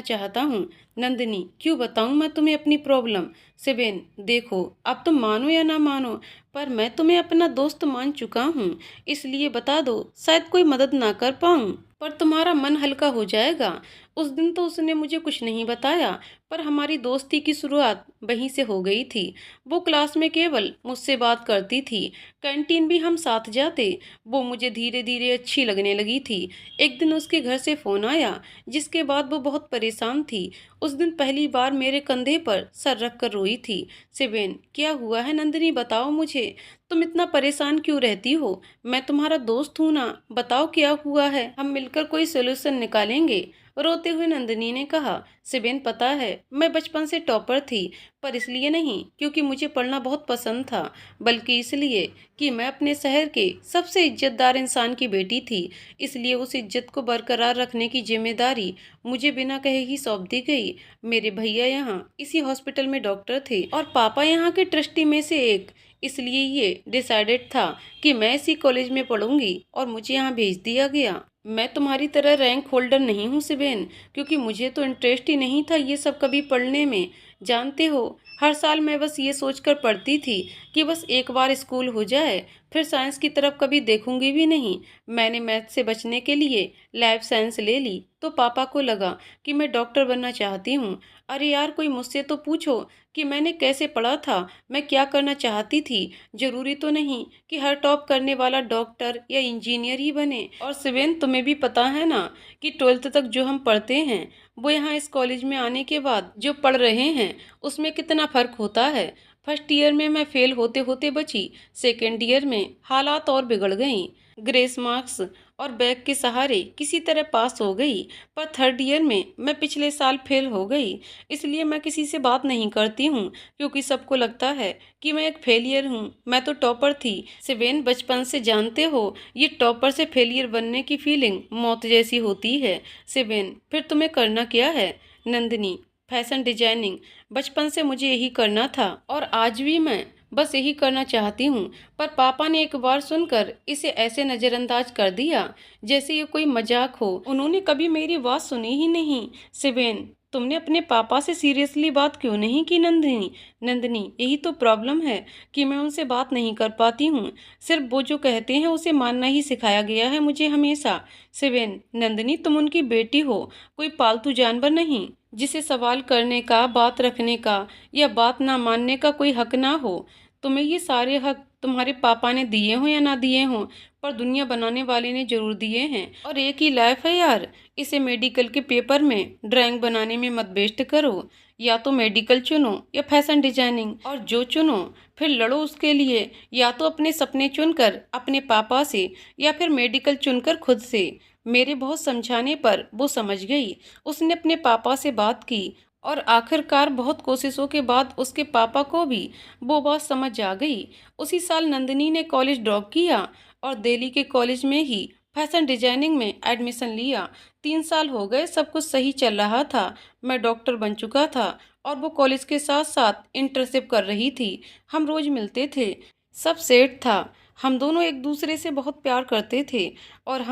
चाहता हूँ। नंदिनी, क्यों बताऊँ मैं तुम्हें अपनी प्रॉब्लम? सेवेन, देखो, अब तुम मानो या ना मानो, पर मैं तुम्हें अपना दोस्त मान चुका हूँ, इसलिए बता दो, शायद कोई मदद ना कर पाऊँ पर तुम्हारा मन हल्का हो जाएगा। उस दिन तो उसने मुझे कुछ नहीं बताया, पर हमारी दोस्ती की शुरुआत वहीं से हो गई थी। वो क्लास में केवल मुझसे बात करती थी, कैंटीन भी हम साथ जाते। वो मुझे धीरे धीरे अच्छी लगने लगी थी। एक दिन उसके घर से फ़ोन आया, जिसके बाद वो बहुत परेशान थी। उस दिन पहली बार मेरे कंधे पर सर रख कर रोई थी। सेवेन, क्या हुआ है नंदिनी, बताओ मुझे। तुम इतना परेशान क्यों रहती हो? मैं तुम्हारा दोस्त हूं ना, बताओ क्या हुआ है, हम मिलकर कोई सोल्यूशन निकालेंगे। रोते हुए नंदिनी ने कहा, सेबेन, पता है मैं बचपन से टॉपर थी, पर इसलिए नहीं क्योंकि मुझे पढ़ना बहुत पसंद था, बल्कि इसलिए कि मैं अपने शहर के सबसे इज्जतदार इंसान की बेटी थी। इसलिए उस इज्जत को बरकरार रखने की जिम्मेदारी मुझे बिना कहे ही सौंप दी गई। मेरे भैया यहाँ इसी हॉस्पिटल में डॉक्टर थे और पापा यहाँ के ट्रस्टी में से एक। इसलिए ये डिसाइडेड था कि मैं इसी कॉलेज में पढ़ूंगी और मुझे यहाँ भेज दिया गया। मैं तुम्हारी तरह रैंक होल्डर नहीं हूँ सिबेन, क्योंकि मुझे तो इंटरेस्ट ही नहीं था ये सब कभी पढ़ने में। जानते हो, हर साल मैं बस ये सोचकर पढ़ती थी कि बस एक बार स्कूल हो जाए, फिर साइंस की तरफ कभी देखूंगी भी नहीं। मैंने मैथ से बचने के लिए लाइफ साइंस ले ली, तो पापा को लगा कि मैं डॉक्टर बनना चाहती हूँ। अरे यार, कोई मुझसे तो पूछो कि मैंने कैसे पढ़ा था, मैं क्या करना चाहती थी। जरूरी तो नहीं कि हर टॉप करने वाला डॉक्टर या इंजीनियर ही बने। और सिवेन, तुम्हें भी पता है ना कि 12th तक जो हम पढ़ते हैं वो यहाँ इस कॉलेज में आने के बाद जो पढ़ रहे हैं उसमें कितना फर्क होता है। फर्स्ट ईयर में मैं फेल होते होते बची, सेकेंड ईयर में हालात और बिगड़ गईं। ग्रेस मार्क्स और बैग के सहारे किसी तरह पास हो गई, पर थर्ड ईयर में मैं पिछले साल फेल हो गई। इसलिए मैं किसी से बात नहीं करती हूँ, क्योंकि सबको लगता है कि मैं एक फेलियर हूँ। मैं तो टॉपर थी सिवेन, बचपन से जानते हो, ये टॉपर से फेलियर बनने की फीलिंग मौत जैसी होती है। सिवेन, फिर तुम्हें करना क्या है? Nandini, fashion designing. बचपन से मुझे यही करना था और आज भी मैं बस यही करना चाहती हूँ। पर पापा ने एक बार सुनकर इसे ऐसे नज़रअंदाज कर दिया जैसे ये कोई मजाक हो। उन्होंने कभी मेरी बात सुनी ही नहीं। सिबेन, तुमने अपने पापा से सीरियसली बात क्यों नहीं की नंदिनी? नंदिनी, यही तो प्रॉब्लम है कि मैं उनसे बात नहीं कर पाती हूँ। सिर्फ वो जो कहते हैं उसे मानना ही सिखाया गया है मुझे हमेशा। सिबेन, नंदिनी तुम उनकी बेटी हो, कोई पालतू जानवर नहीं जिसे सवाल करने का, बात रखने का या बात ना मानने का कोई हक ना हो। तुम्हें ये सारे हक तुम्हारे पापा ने दिए हों या ना दिए हों, पर दुनिया बनाने वाले ने जरूर दिए हैं। और एक ही लाइफ है यार, इसे मेडिकल के पेपर में ड्राइंग बनाने में मत वेस्ट करो। या तो मेडिकल चुनो या फैशन डिजाइनिंग, और जो चुनो फिर लड़ो उसके लिए। या तो अपने सपने चुनकर अपने पापा से, या फिर मेडिकल चुनकर खुद से। मेरे बहुत समझाने पर वो समझ गई। उसने अपने पापा से बात की और आखिरकार बहुत कोशिशों के बाद उसके पापा को भी वो बात समझ आ गई। उसी साल नंदिनी ने कॉलेज ड्रॉप किया और दिल्ली के कॉलेज में ही फैशन डिजाइनिंग में एडमिशन लिया। 3 साल हो गए, सब कुछ सही चल रहा था। मैं डॉक्टर बन चुका था और वो कॉलेज के साथ साथ इंटर्नशिप कर रही थी। हम रोज मिलते थे, सब सेट था। हम दोनों एक दूसरे से बहुत प्यार करते थे और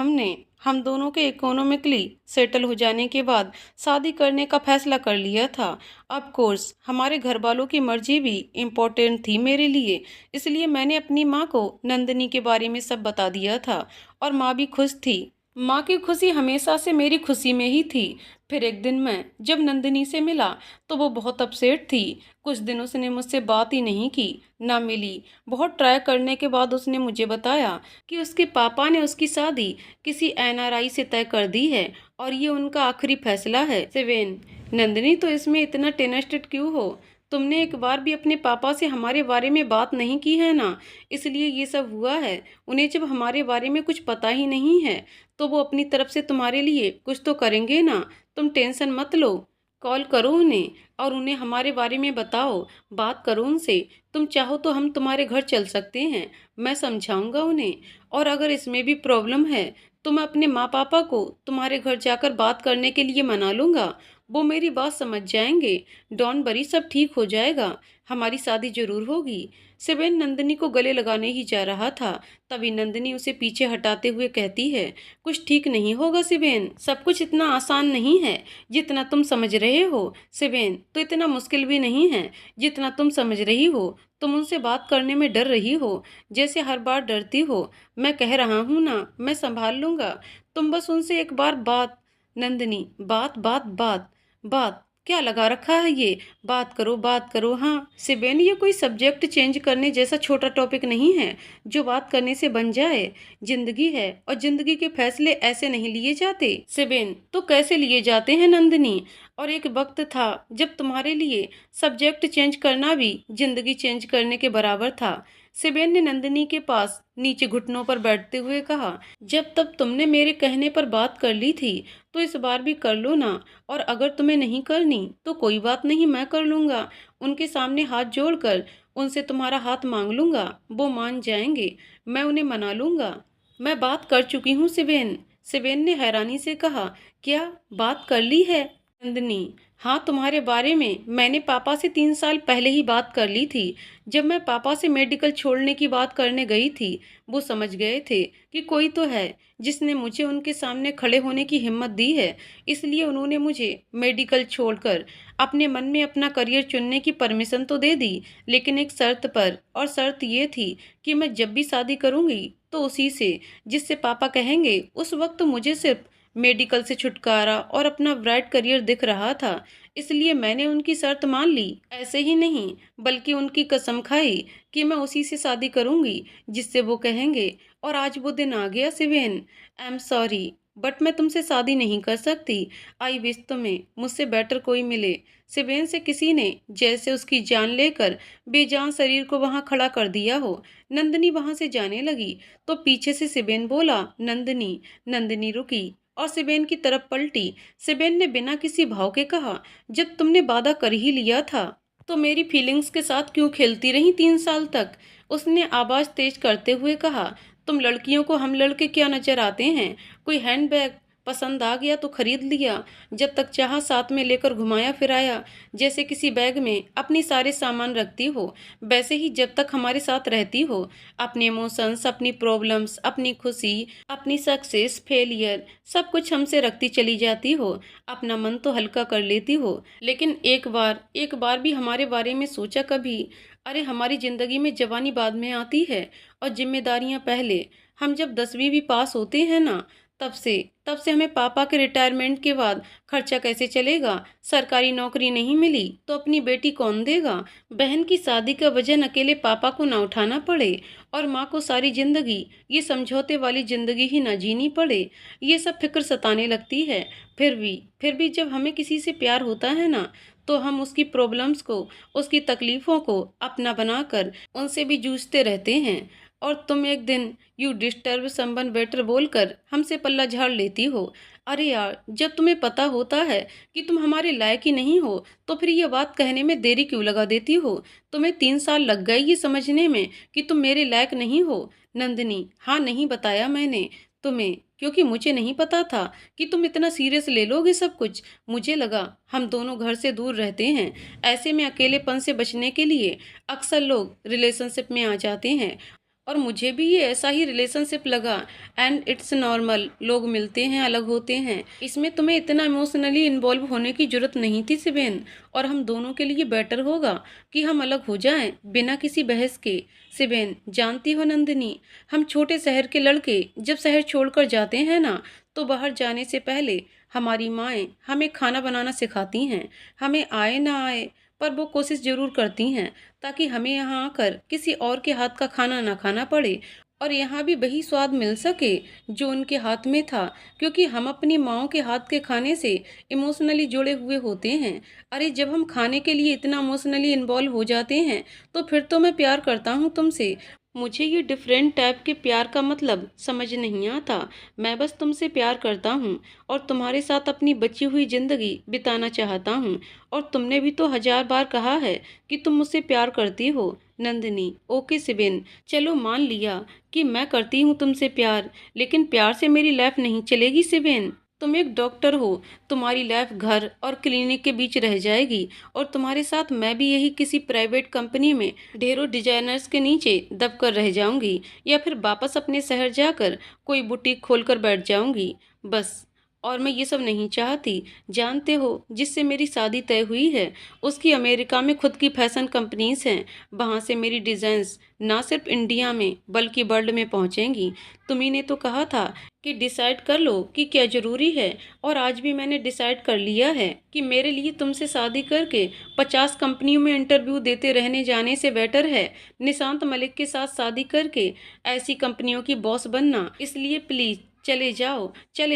हम दोनों के इकोनॉमिकली सेटल हो जाने के बाद शादी करने का फैसला कर लिया था। ऑफ कोर्स हमारे घर वालों की मर्जी भी इम्पोर्टेंट थी मेरे लिए, इसलिए मैंने अपनी माँ को नंदिनी के बारे में सब बता दिया था और माँ भी खुश थी। माँ की खुशी हमेशा से मेरी खुशी में ही थी। फिर एक दिन मैं जब नंदिनी से मिला तो वो बहुत अपसेट थी। कुछ दिन उसने मुझसे बात ही नहीं की, ना मिली। बहुत ट्राई करने के बाद उसने मुझे बताया कि उसके पापा ने उसकी शादी किसी एनआरआई से तय कर दी है और ये उनका आखिरी फैसला है। सेवेन, नंदिनी तो इसमें इतना टेंस्ड क्यों हो? तुमने एक बार भी अपने पापा से हमारे बारे में बात नहीं की है ना, इसलिए ये सब हुआ है। उन्हें जब हमारे बारे में कुछ पता ही नहीं है तो वो अपनी तरफ से तुम्हारे लिए कुछ तो करेंगे ना। तुम टेंशन मत लो, कॉल करो उन्हें और उन्हें हमारे बारे में बताओ, बात करो उनसे। तुम चाहो तो हम तुम्हारे घर चल सकते हैं, मैं समझाऊंगा उन्हें। और अगर इसमें भी प्रॉब्लम है तो मैं अपने माँ पापा को तुम्हारे घर जाकर बात करने के लिए मना लूंगा। वो मेरी बात समझ जाएंगे। डॉन बरी, सब ठीक हो जाएगा, हमारी शादी जरूर होगी। सेबेन नंदिनी को गले लगाने ही जा रहा था, तभी नंदिनी उसे पीछे हटाते हुए कहती है, कुछ ठीक नहीं होगा सिबेन, सब कुछ इतना आसान नहीं है जितना तुम समझ रहे हो। सिबेन, तो इतना मुश्किल भी नहीं है जितना तुम समझ रही हो। तुम उनसे बात करने में डर रही हो, जैसे हर बार डरती हो। मैं कह रहा हूँ ना, मैं संभाल लूंगा। तुम बस उनसे एक बार बात। नंदिनी, बात बात बात बात क्या लगा रखा है ये? बात करो, बात करो। हाँ सिबेन, ये कोई सब्जेक्ट चेंज करने जैसा छोटा टॉपिक नहीं है जो बात करने से बन जाए। जिंदगी है और जिंदगी के फैसले ऐसे नहीं लिए जाते। सिबेन, तो कैसे लिए जाते हैं नंदिनी? और एक वक्त था जब तुम्हारे लिए सब्जेक्ट चेंज करना भी जिंदगी चेंज करने के बराबर था। सिबेन ने नंदिनी के पास नीचे घुटनों पर बैठते हुए कहा, जब तब तुमने मेरे कहने पर बात कर ली थी तो इस बार भी कर लो ना। और अगर तुम्हें नहीं करनी तो कोई बात नहीं, मैं कर लूंगा। उनके सामने हाथ जोड़कर उनसे तुम्हारा हाथ मांग लूंगा, वो मान जाएंगे, मैं उन्हें मना लूंगा। मैं बात कर चुकी हूँ सिबेन। सिबेन ने हैरानी से कहा, क्या बात कर ली है? नंदिनी, हाँ, तुम्हारे बारे में मैंने पापा से 3 साल पहले ही बात कर ली थी। जब मैं पापा से मेडिकल छोड़ने की बात करने गई थी, वो समझ गए थे कि कोई तो है जिसने मुझे उनके सामने खड़े होने की हिम्मत दी है। इसलिए उन्होंने मुझे मेडिकल छोड़कर अपने मन में अपना करियर चुनने की परमिशन तो दे दी, लेकिन एक शर्त पर। और शर्त ये थी कि मैं जब भी शादी करूंगी तो उसी से जिससे पापा कहेंगे। उस वक्त मुझे सिर्फ मेडिकल से छुटकारा और अपना ब्राइट करियर दिख रहा था, इसलिए मैंने उनकी शर्त मान ली। ऐसे ही नहीं, बल्कि उनकी कसम खाई कि मैं उसी से शादी करूंगी जिससे वो कहेंगे। और आज वो दिन आ गया Shiven. I am sorry, but मैं तुमसे शादी नहीं कर सकती। आई विश तुम्हें मुझसे बेटर कोई मिले। सिवेन से किसी ने जैसे उसकी जान लेकर बेजान शरीर को वहां खड़ा कर दिया हो। नंदिनी वहां से जाने लगी तो पीछे से सिबेन बोला, नंदिनी। नंदिनी रुकी और सिबेन की तरफ पलटी। सिबेन ने बिना किसी भाव के कहा, जब तुमने वादा कर ही लिया था तो मेरी फीलिंग्स के साथ क्यों खेलती रही 3 साल तक? उसने आवाज तेज करते हुए कहा, तुम लड़कियों को हम लड़के क्या नजर आते हैं? कोई हैंडबैग, पसंद आ गया तो खरीद लिया, जब तक चाहा साथ में लेकर घुमाया फिराया, जैसे किसी बैग में अपनी सारे सामान रखती हो, वैसे ही जब तक हमारे साथ रहती हो, अपने इमोशंस, अपनी प्रॉब्लम्स, अपनी खुशी, अपनी सक्सेस, फेलियर, सब कुछ हमसे रखती चली जाती हो, अपना मन तो हल्का कर लेती हो। लेकिन एक बार भी हमारे बारे में सोचा कभी? अरे हमारी जिंदगी में जवानी बाद में आती है और जिम्मेदारियां पहले। हम जब 10वीं भी पास होते हैं ना, तब से तब से हमें पापा के रिटायरमेंट के बाद खर्चा कैसे चलेगा, सरकारी नौकरी नहीं मिली तो अपनी बेटी कौन देगा, बहन की शादी का वजन अकेले पापा को ना उठाना पड़े, और माँ को सारी जिंदगी ये समझौते वाली जिंदगी ही ना जीनी पड़े, ये सब फिक्र सताने लगती है। फिर भी जब हमें किसी से प्यार होता है ना, तो हम उसकी प्रॉब्लम्स को, उसकी तकलीफ़ों को अपना बनाकर उनसे भी जूझते रहते हैं। और तुम एक दिन यू डिस्टर्ब समवन बेटर बोलकर हमसे पल्ला झाड़ लेती हो। अरे यार, जब तुम्हें पता होता है कि तुम हमारे लायक ही नहीं हो, तो फिर ये बात कहने में देरी क्यों लगा देती हो? तुम्हें 3 साल लग गए ये समझने में कि तुम मेरे लायक नहीं हो। नंदिनी, हाँ, नहीं बताया मैंने तुम्हें, क्योंकि मुझे नहीं पता था कि तुम इतना सीरियस ले लोगे सब कुछ। मुझे लगा हम दोनों घर से दूर रहते हैं, ऐसे में अकेलेपन से बचने के लिए अक्सर लोग रिलेशनशिप में आ जाते हैं, और मुझे भी ये ऐसा ही रिलेशनशिप लगा। एंड इट्स नॉर्मल, लोग मिलते हैं, अलग होते हैं, इसमें तुम्हें इतना इमोशनली इन्वॉल्व होने की जरूरत नहीं थी सिबेन। और हम दोनों के लिए बेटर होगा कि हम अलग हो जाएं बिना किसी बहस के। सिबेन, जानती हो नंदिनी, हम छोटे शहर के लड़के जब शहर छोड़कर जाते हैं ना, तो बाहर जाने से पहले हमारी माएँ हमें खाना बनाना सिखाती हैं। हमें आए ना आए, पर वो कोशिश जरूर करती हैं ताकि हमें यहाँ आकर किसी और के हाथ का खाना ना खाना पड़े, और यहाँ भी वही स्वाद मिल सके जो उनके हाथ में था, क्योंकि हम अपनी माओ के हाथ के खाने से इमोशनली जुड़े हुए होते हैं। अरे जब हम खाने के लिए इतना इमोशनली इन्वॉल्व हो जाते हैं, तो फिर तो मैं प्यार करता हूँ तुमसे। मुझे ये डिफरेंट टाइप के प्यार का मतलब समझ नहीं आता। मैं बस तुमसे प्यार करता हूँ और तुम्हारे साथ अपनी बची हुई जिंदगी बिताना चाहता हूँ। और तुमने भी तो 1000 बार कहा है कि तुम मुझसे प्यार करती हो। नंदिनी, ओके सिबिन, चलो मान लिया कि मैं करती हूँ तुमसे प्यार, लेकिन प्यार से मेरी लाइफ नहीं चलेगी सिबिन। तुम एक डॉक्टर हो, तुम्हारी लाइफ घर और क्लिनिक के बीच रह जाएगी, और तुम्हारे साथ मैं भी यही किसी प्राइवेट कंपनी में ढेरों डिजाइनर्स के नीचे दबकर रह जाऊंगी, या फिर वापस अपने शहर जाकर कोई बुटीक खोलकर बैठ जाऊंगी बस। और मैं ये सब नहीं चाहती। जानते हो, जिससे मेरी शादी तय हुई है, उसकी अमेरिका में खुद की फैशन कंपनीज हैं। वहाँ से मेरी डिज़ाइंस ना सिर्फ इंडिया में बल्कि वर्ल्ड में पहुँचेंगी। तुम्ही ने तो कहा था कि डिसाइड कर लो कि क्या ज़रूरी है, और आज भी मैंने डिसाइड कर लिया है कि मेरे लिए तुमसे शादी करके 50 कंपनियों में इंटरव्यू देते रहने जाने से बेटर है निशांत मलिक के साथ शादी करके ऐसी कंपनियों की बॉस बनना। इसलिए प्लीज़ चले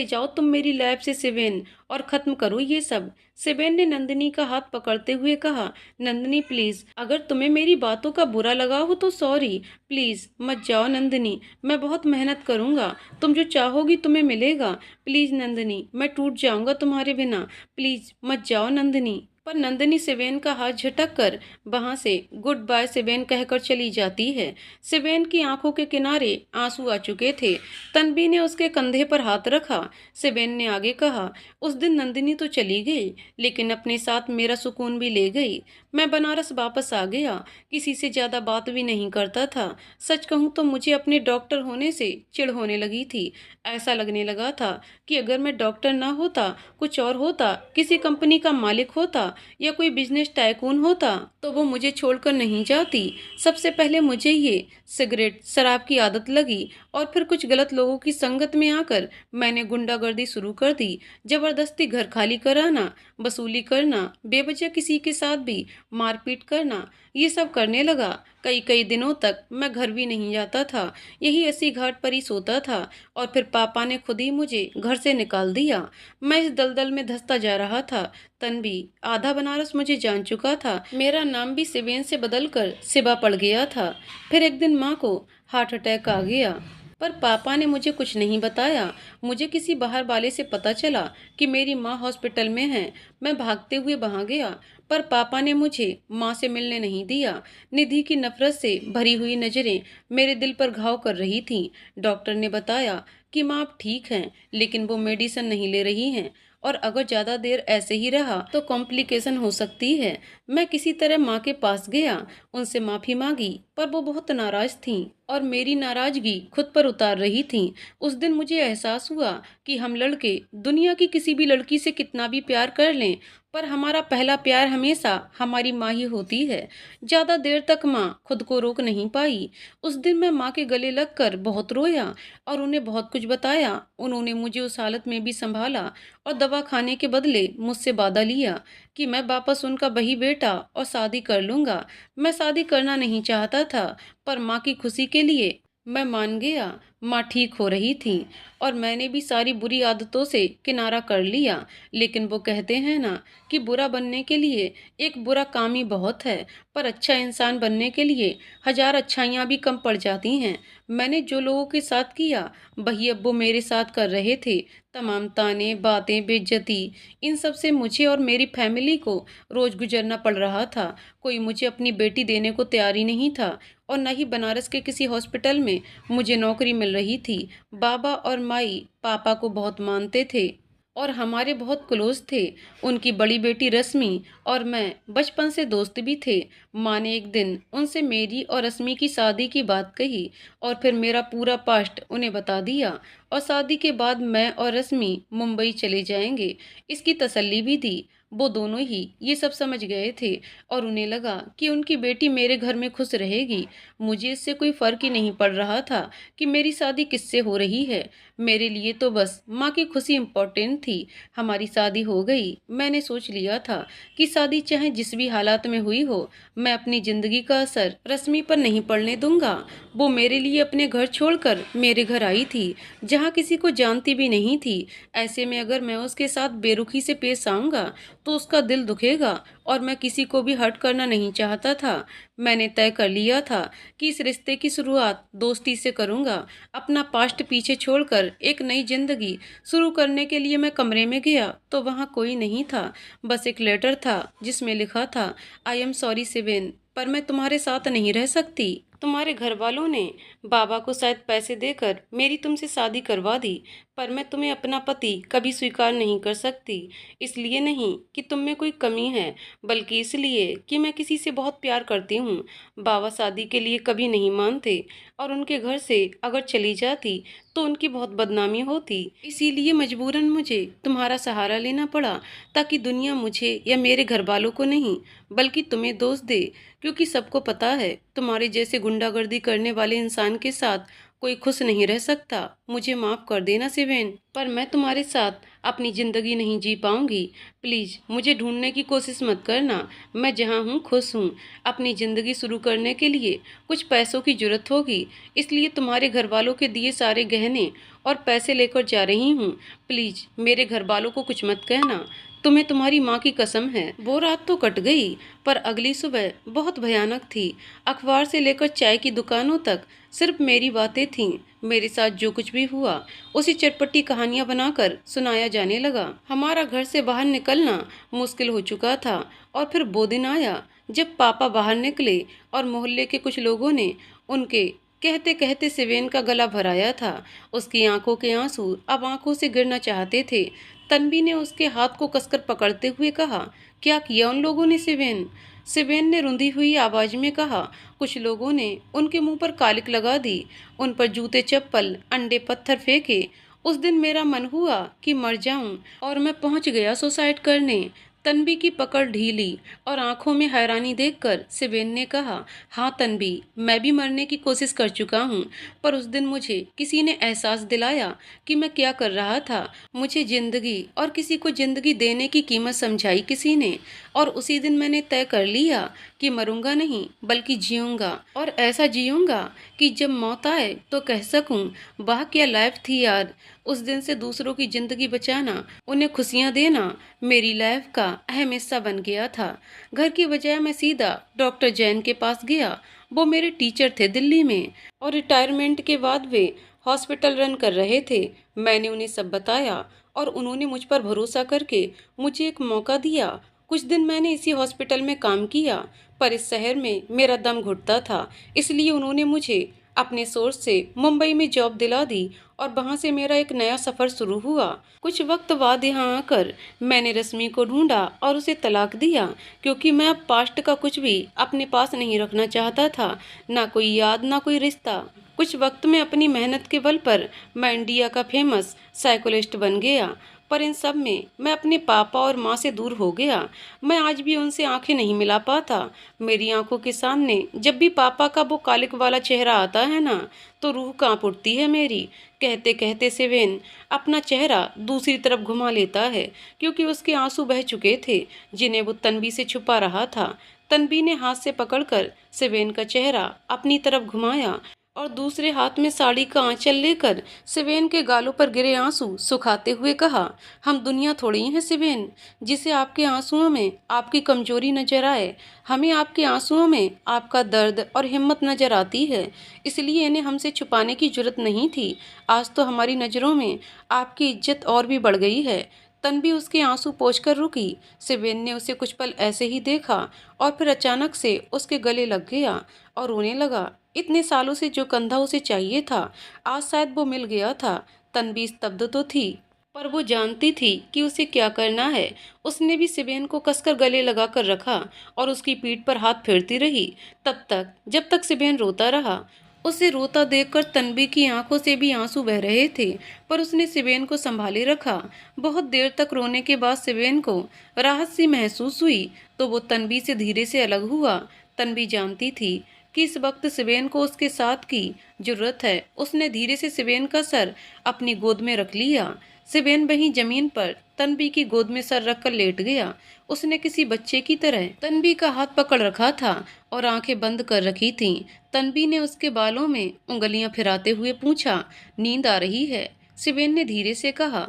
जाओ तुम मेरी लाइफ से सिवेन, और ख़त्म करो ये सब। सिवेन ने नंदिनी का हाथ पकड़ते हुए कहा, नंदिनी प्लीज़, अगर तुम्हें मेरी बातों का बुरा लगा हो तो सॉरी, प्लीज़ मत जाओ नंदिनी, मैं बहुत मेहनत करूँगा, तुम जो चाहोगी तुम्हें मिलेगा। प्लीज़ नंदिनी, मैं टूट जाऊँगा तुम्हारे बिना, प्लीज़ मत जाओ नंदिनी। पर नंदिनी सिवेन का हाथ झटक कर वहां से गुड बाय सिवेन कहकर चली जाती है। सिवेन की आंखों के किनारे आंसू आ चुके थे। तन्वी ने उसके कंधे पर हाथ रखा। सिवेन ने आगे कहा, उस दिन नंदिनी तो चली गई, लेकिन अपने साथ मेरा सुकून भी ले गई। मैं बनारस वापस आ गया, किसी से ज्यादा बात भी नहीं करता था। सच कहूँ तो मुझे अपने डॉक्टर होने से चिढ़ होने लगी थी। ऐसा लगने लगा था कि अगर मैं डॉक्टर ना होता, कुछ और होता, किसी कंपनी का मालिक होता या कोई बिजनेस टाइकून होता, तो वो मुझे छोड़कर नहीं जाती। सबसे पहले मुझे ये सिगरेट शराब की आदत लगी, और फिर कुछ गलत लोगों की संगत में आकर मैंने गुंडागर्दी शुरू कर दी। जबरदस्ती घर खाली कराना, वसूली करना, बेवजह किसी के साथ भी मारपीट करना, ये सब करने लगा। कई कई दिनों तक मैं घर भी नहीं जाता था, यही अस्सी घाट पर ही सोता था, और फिर पापा ने खुद ही मुझे घर से निकाल दिया। मैं इस दलदल में धंसता जा रहा था। तन्वी, आधा बनारस मुझे जान चुका था, मेरा नाम भी सिवेन से बदलकर सिबा पड़ गया था। फिर एक दिन माँ को हार्ट अटैक आ गया, पर पापा ने मुझे कुछ नहीं बताया। मुझे किसी बाहर वाले से पता चला कि मेरी माँ हॉस्पिटल में है। मैं भागते हुए वहां गया, पर पापा ने मुझे माँ से मिलने नहीं दिया। निधि की नफरत से भरी हुई नजरें मेरे दिल पर घाव कर रही थीं। डॉक्टर ने बताया कि माँ अब ठीक हैं, लेकिन वो मेडिसिन नहीं ले रही हैं और अगर ज़्यादा देर ऐसे ही रहा तो कॉम्प्लिकेशन हो सकती है। मैं किसी तरह माँ के पास गया, उनसे माफ़ी मांगी, पर वो बहुत नाराज़ थीं और मेरी नाराज़गी खुद पर उतार रही थीं। उस दिन मुझे एहसास हुआ कि हम लड़के दुनिया की किसी भी लड़की से कितना भी प्यार कर लें, पर हमारा पहला प्यार हमेशा हमारी माँ ही होती है। ज़्यादा देर तक माँ खुद को रोक नहीं पाई। उस दिन मैं माँ के गले लगकर बहुत रोया और उन्हें बहुत कुछ बताया। उन्होंने मुझे उस हालत में भी संभाला और दवा खाने के बदले मुझसे वादा लिया कि मैं वापस उनका वही बेटा और शादी कर लूँगा। मैं शादी करना नहीं चाहता था, पर माँ की खुशी के लिए मैं मान गया। माँ ठीक हो रही थी और मैंने भी सारी बुरी आदतों से किनारा कर लिया। लेकिन वो कहते हैं ना कि बुरा बनने के लिए एक बुरा काम ही बहुत है, पर अच्छा इंसान बनने के लिए हजार अच्छाइयाँ भी कम पड़ जाती हैं। मैंने जो लोगों के साथ किया वही अब वो मेरे साथ कर रहे थे। तमाम ताने बातें बेइज्जती, इन सब से मुझे और मेरी फैमिली को रोज गुजरना पड़ रहा था। कोई मुझे अपनी बेटी देने को तैयार ही नहीं था और न ही बनारस के किसी हॉस्पिटल में मुझे नौकरी मिल रही थी। बाबा और माई पापा को बहुत मानते थे और हमारे बहुत क्लोज थे। उनकी बड़ी बेटी रश्मि और मैं बचपन से दोस्त भी थे। माँ ने एक दिन उनसे मेरी और रश्मि की शादी की बात कही और फिर मेरा पूरा पास्ट उन्हें बता दिया और शादी के बाद मैं और रश्मि मुंबई चले जाएंगे, इसकी तसल्ली भी दी। वो दोनों ही ये सब समझ गए थे और उन्हें लगा कि उनकी बेटी मेरे घर में खुश रहेगी। मुझे इससे कोई फर्क ही नहीं पड़ रहा था कि मेरी शादी किससे हो रही है। मेरे लिए तो बस माँ की खुशी इम्पोर्टेंट थी। हमारी शादी हो गई। मैंने सोच लिया था कि शादी चाहे जिस भी हालात में हुई हो, मैं अपनी जिंदगी का असर रश्मि पर नहीं पड़ने दूंगा। वो मेरे लिए अपने घर छोड़कर मेरे घर आई थी, जहाँ किसी को जानती भी नहीं थी। ऐसे में अगर मैं उसके साथ बेरुखी से पेश आऊंगा तो उसका दिल दुखेगा और मैं किसी को भी हर्ट करना नहीं चाहता था। मैंने तय कर लिया था कि इस रिश्ते की शुरुआत दोस्ती से करूंगा। अपना पास्ट पीछे छोड़कर एक नई जिंदगी शुरू करने के लिए मैं कमरे में गया तो वहाँ कोई नहीं था, बस एक लेटर था जिसमें लिखा था, आई एम सॉरी सिवेन, पर मैं तुम्हारे साथ नहीं रह सकती। तुम्हारे घर वालों ने बाबा को शायद पैसे देकर मेरी तुमसे शादी करवा दी, पर मैं तुम्हें अपना पति कभी स्वीकार नहीं कर सकती। इसलिए नहीं कि तुम में कोई कमी है, बल्कि इसलिए कि मैं किसी से बहुत प्यार करती हूँ। बाबा शादी के लिए कभी नहीं मानते और उनके घर से अगर चली जाती तो उनकी बहुत बदनामी होती। इसीलिए मजबूरन मुझे तुम्हारा सहारा लेना पड़ा, ताकि दुनिया मुझे या मेरे घर वालों को नहीं बल्कि तुम्हें दोष दे, क्योंकि सबको पता है तुम्हारे जैसे गुंडागर्दी करने वाले इंसान के साथ कोई खुश नहीं रह सकता। मुझे माफ़ कर देना सिवेन, पर मैं तुम्हारे साथ अपनी ज़िंदगी नहीं जी पाऊंगी। प्लीज़ मुझे ढूंढने की कोशिश मत करना। मैं जहाँ हूँ खुश हूँ। अपनी ज़िंदगी शुरू करने के लिए कुछ पैसों की ज़रूरत होगी, इसलिए तुम्हारे घर वालों के दिए सारे गहने और पैसे लेकर जा रही हूँ। प्लीज़ मेरे घर वालों को कुछ मत कहना। तुम्हें तुम्हारी माँ की कसम है। वो रात तो कट गई, पर अगली सुबह बहुत भयानक थी। अखबार से लेकर चाय की दुकानों तक सिर्फ मेरी बातें थीं। मेरे साथ जो कुछ भी हुआ उसी चटपटी कहानियां बनाकर सुनाया जाने लगा। हमारा घर से बाहर निकलना मुश्किल हो चुका था और फिर वो दिन आया जब पापा बाहर निकले और मोहल्ले के कुछ लोगों ने उनके कहते कहते सिवेन का गला भराया था। उसकी आंखों के आंसू अब आंखों से गिरना चाहते थे। तन्वी ने उसके हाथ को कसकर पकड़ते हुए कहा, क्या किया उन लोगों ने सिवेन? सिवेन ने रुंधी हुई आवाज में कहा, कुछ लोगों ने उनके मुंह पर कालिक लगा दी, उन पर जूते चप्पल अंडे पत्थर फेंके। उस दिन मेरा मन हुआ कि मर जाऊं और मैं पहुंच गया सुसाइड करने। तन्वी की पकड़ ढीली और आंखों में हैरानी देखकर सिवेन ने कहा, हाँ तन्वी, मैं भी मरने की कोशिश कर चुका हूँ, पर उस दिन मुझे किसी ने एहसास दिलाया कि मैं क्या कर रहा था। मुझे जिंदगी और किसी को जिंदगी देने की कीमत समझाई किसी ने, और उसी दिन मैंने तय कर लिया कि मरूंगा नहीं बल्कि जीऊंगा, और ऐसा जीऊंगा कि जब मौत आए तो कह सकूं, वाह क्या लाइफ थी यार। उस दिन से दूसरों की जिंदगी बचाना, उन्हें खुशियां देना मेरी लाइफ का अहम हिस्सा बन गया था। घर की बजाय मैं सीधा डॉक्टर जैन के पास गया। वो मेरे टीचर थे दिल्ली में और रिटायरमेंट के बाद वे हॉस्पिटल रन कर रहे थे। मैंने उन्हें सब बताया और उन्होंने मुझ पर भरोसा करके मुझे एक मौका दिया। कुछ दिन मैंने इसी हॉस्पिटल में काम किया, पर इस शहर में मेरा दम घुटता था, इसलिए उन्होंने मुझे अपने सोर्स से मुंबई में जॉब दिला दी और वहाँ से मेरा एक नया सफ़र शुरू हुआ। कुछ वक्त बाद यहाँ आकर मैंने रश्मि को ढूंढा और उसे तलाक दिया, क्योंकि मैं अब पास्ट का कुछ भी अपने पास नहीं रखना चाहता था, ना कोई याद ना कोई रिश्ता। कुछ वक्त में अपनी मेहनत के बल पर मैं इंडिया का फेमस साइकोलिस्ट बन गया, पर इन सब में मैं अपने पापा और माँ से दूर हो गया। मैं आज भी उनसे आंखें नहीं मिला पाता। मेरी आंखों के सामने जब भी पापा का वो कालिक वाला चेहरा आता है ना, तो रूह कांप उठती है मेरी। कहते कहते सिवेन अपना चेहरा दूसरी तरफ घुमा लेता है, क्योंकि उसके आंसू बह चुके थे जिन्हें वो तन्वी से छुपा रहा था। तन्वी ने हाथ से पकड़कर सिवेन का चेहरा अपनी तरफ घुमाया और दूसरे हाथ में साड़ी का आंचल लेकर सिवेन के गालों पर गिरे आंसू सुखाते हुए कहा, हम दुनिया थोड़ी हैं सिवेन, जिसे आपके आंसुओं में आपकी कमजोरी नजर आए। हमें आपके आंसुओं में आपका दर्द और हिम्मत नजर आती है, इसलिए इन्हें हमसे छुपाने की जरूरत नहीं थी। आज तो हमारी नज़रों में आपकी इज्जत और भी बढ़ गई है। तन्वी उसके आंसू पोंछकर रुकी। सिवेन ने उसे कुछ पल ऐसे ही देखा और फिर अचानक से उसके गले लग गया और रोने लगा। इतने सालों से जो कंधा उसे चाहिए था, आज शायद वो मिल गया था। तन्वी स्तब्ध तो थी, पर वो जानती थी कि उसे क्या करना है। उसने भी सिवेन को कसकर गले लगाकर रखा और उसकी पीठ पर हाथ फेरती रही, तब तक जब तक सिवेन रोता रहा। उसे रोता देखकर तन्वी की आंखों से भी आंसू बह रहे थे, पर उसने सिवेन को संभाले रखा। बहुत देर तक रोने के बाद सिवेन को राहत सी महसूस हुई, तो वो तन्वी से धीरे से अलग हुआ। तन्वी जानती थी कि इस वक्त सिवेन को उसके साथ की जरूरत है। उसने धीरे से सिवेन का सर अपनी गोद में रख लिया। सिवेन वहीं जमीन पर तन्वी की गोद में सर रखकर लेट गया। उसने किसी बच्चे की तरह तन्वी का हाथ पकड़ रखा था और आंखें बंद कर रखी थीं। तन्वी ने उसके बालों में उंगलियां फिराते हुए पूछा, नींद आ रही है? सिवेन ने धीरे से कहा,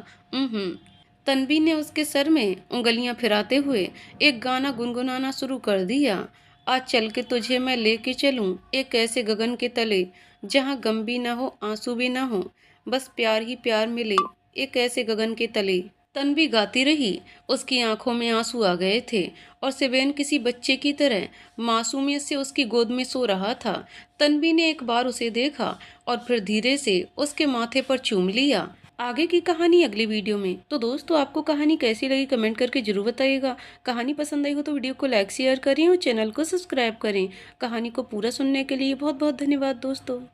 तन्वी ने उसके सर में उंगलियां फिराते हुए एक गाना गुनगुनाना शुरू कर दिया। आज चल के तुझे मैं लेके चलूं एक ऐसे गगन के तले, जहां गम भी ना हो आंसू भी ना हो, बस प्यार ही प्यार मिले एक ऐसे गगन के तले। तन्वी गाती रही। उसकी आंखों में आंसू आ गए थे और सिवेन किसी बच्चे की तरह मासूमियत से उसकी गोद में सो रहा था। तन्वी ने एक बार उसे देखा और फिर धीरे से उसके माथे पर चूम लिया। आगे की कहानी अगली वीडियो में। तो दोस्तों, आपको कहानी कैसी लगी कमेंट करके जरूर बताइएगा। कहानी पसंद आई हो तो वीडियो को लाइक शेयर करें और चैनल को सब्सक्राइब करें। कहानी को पूरा सुनने के लिए बहुत बहुत धन्यवाद दोस्तों।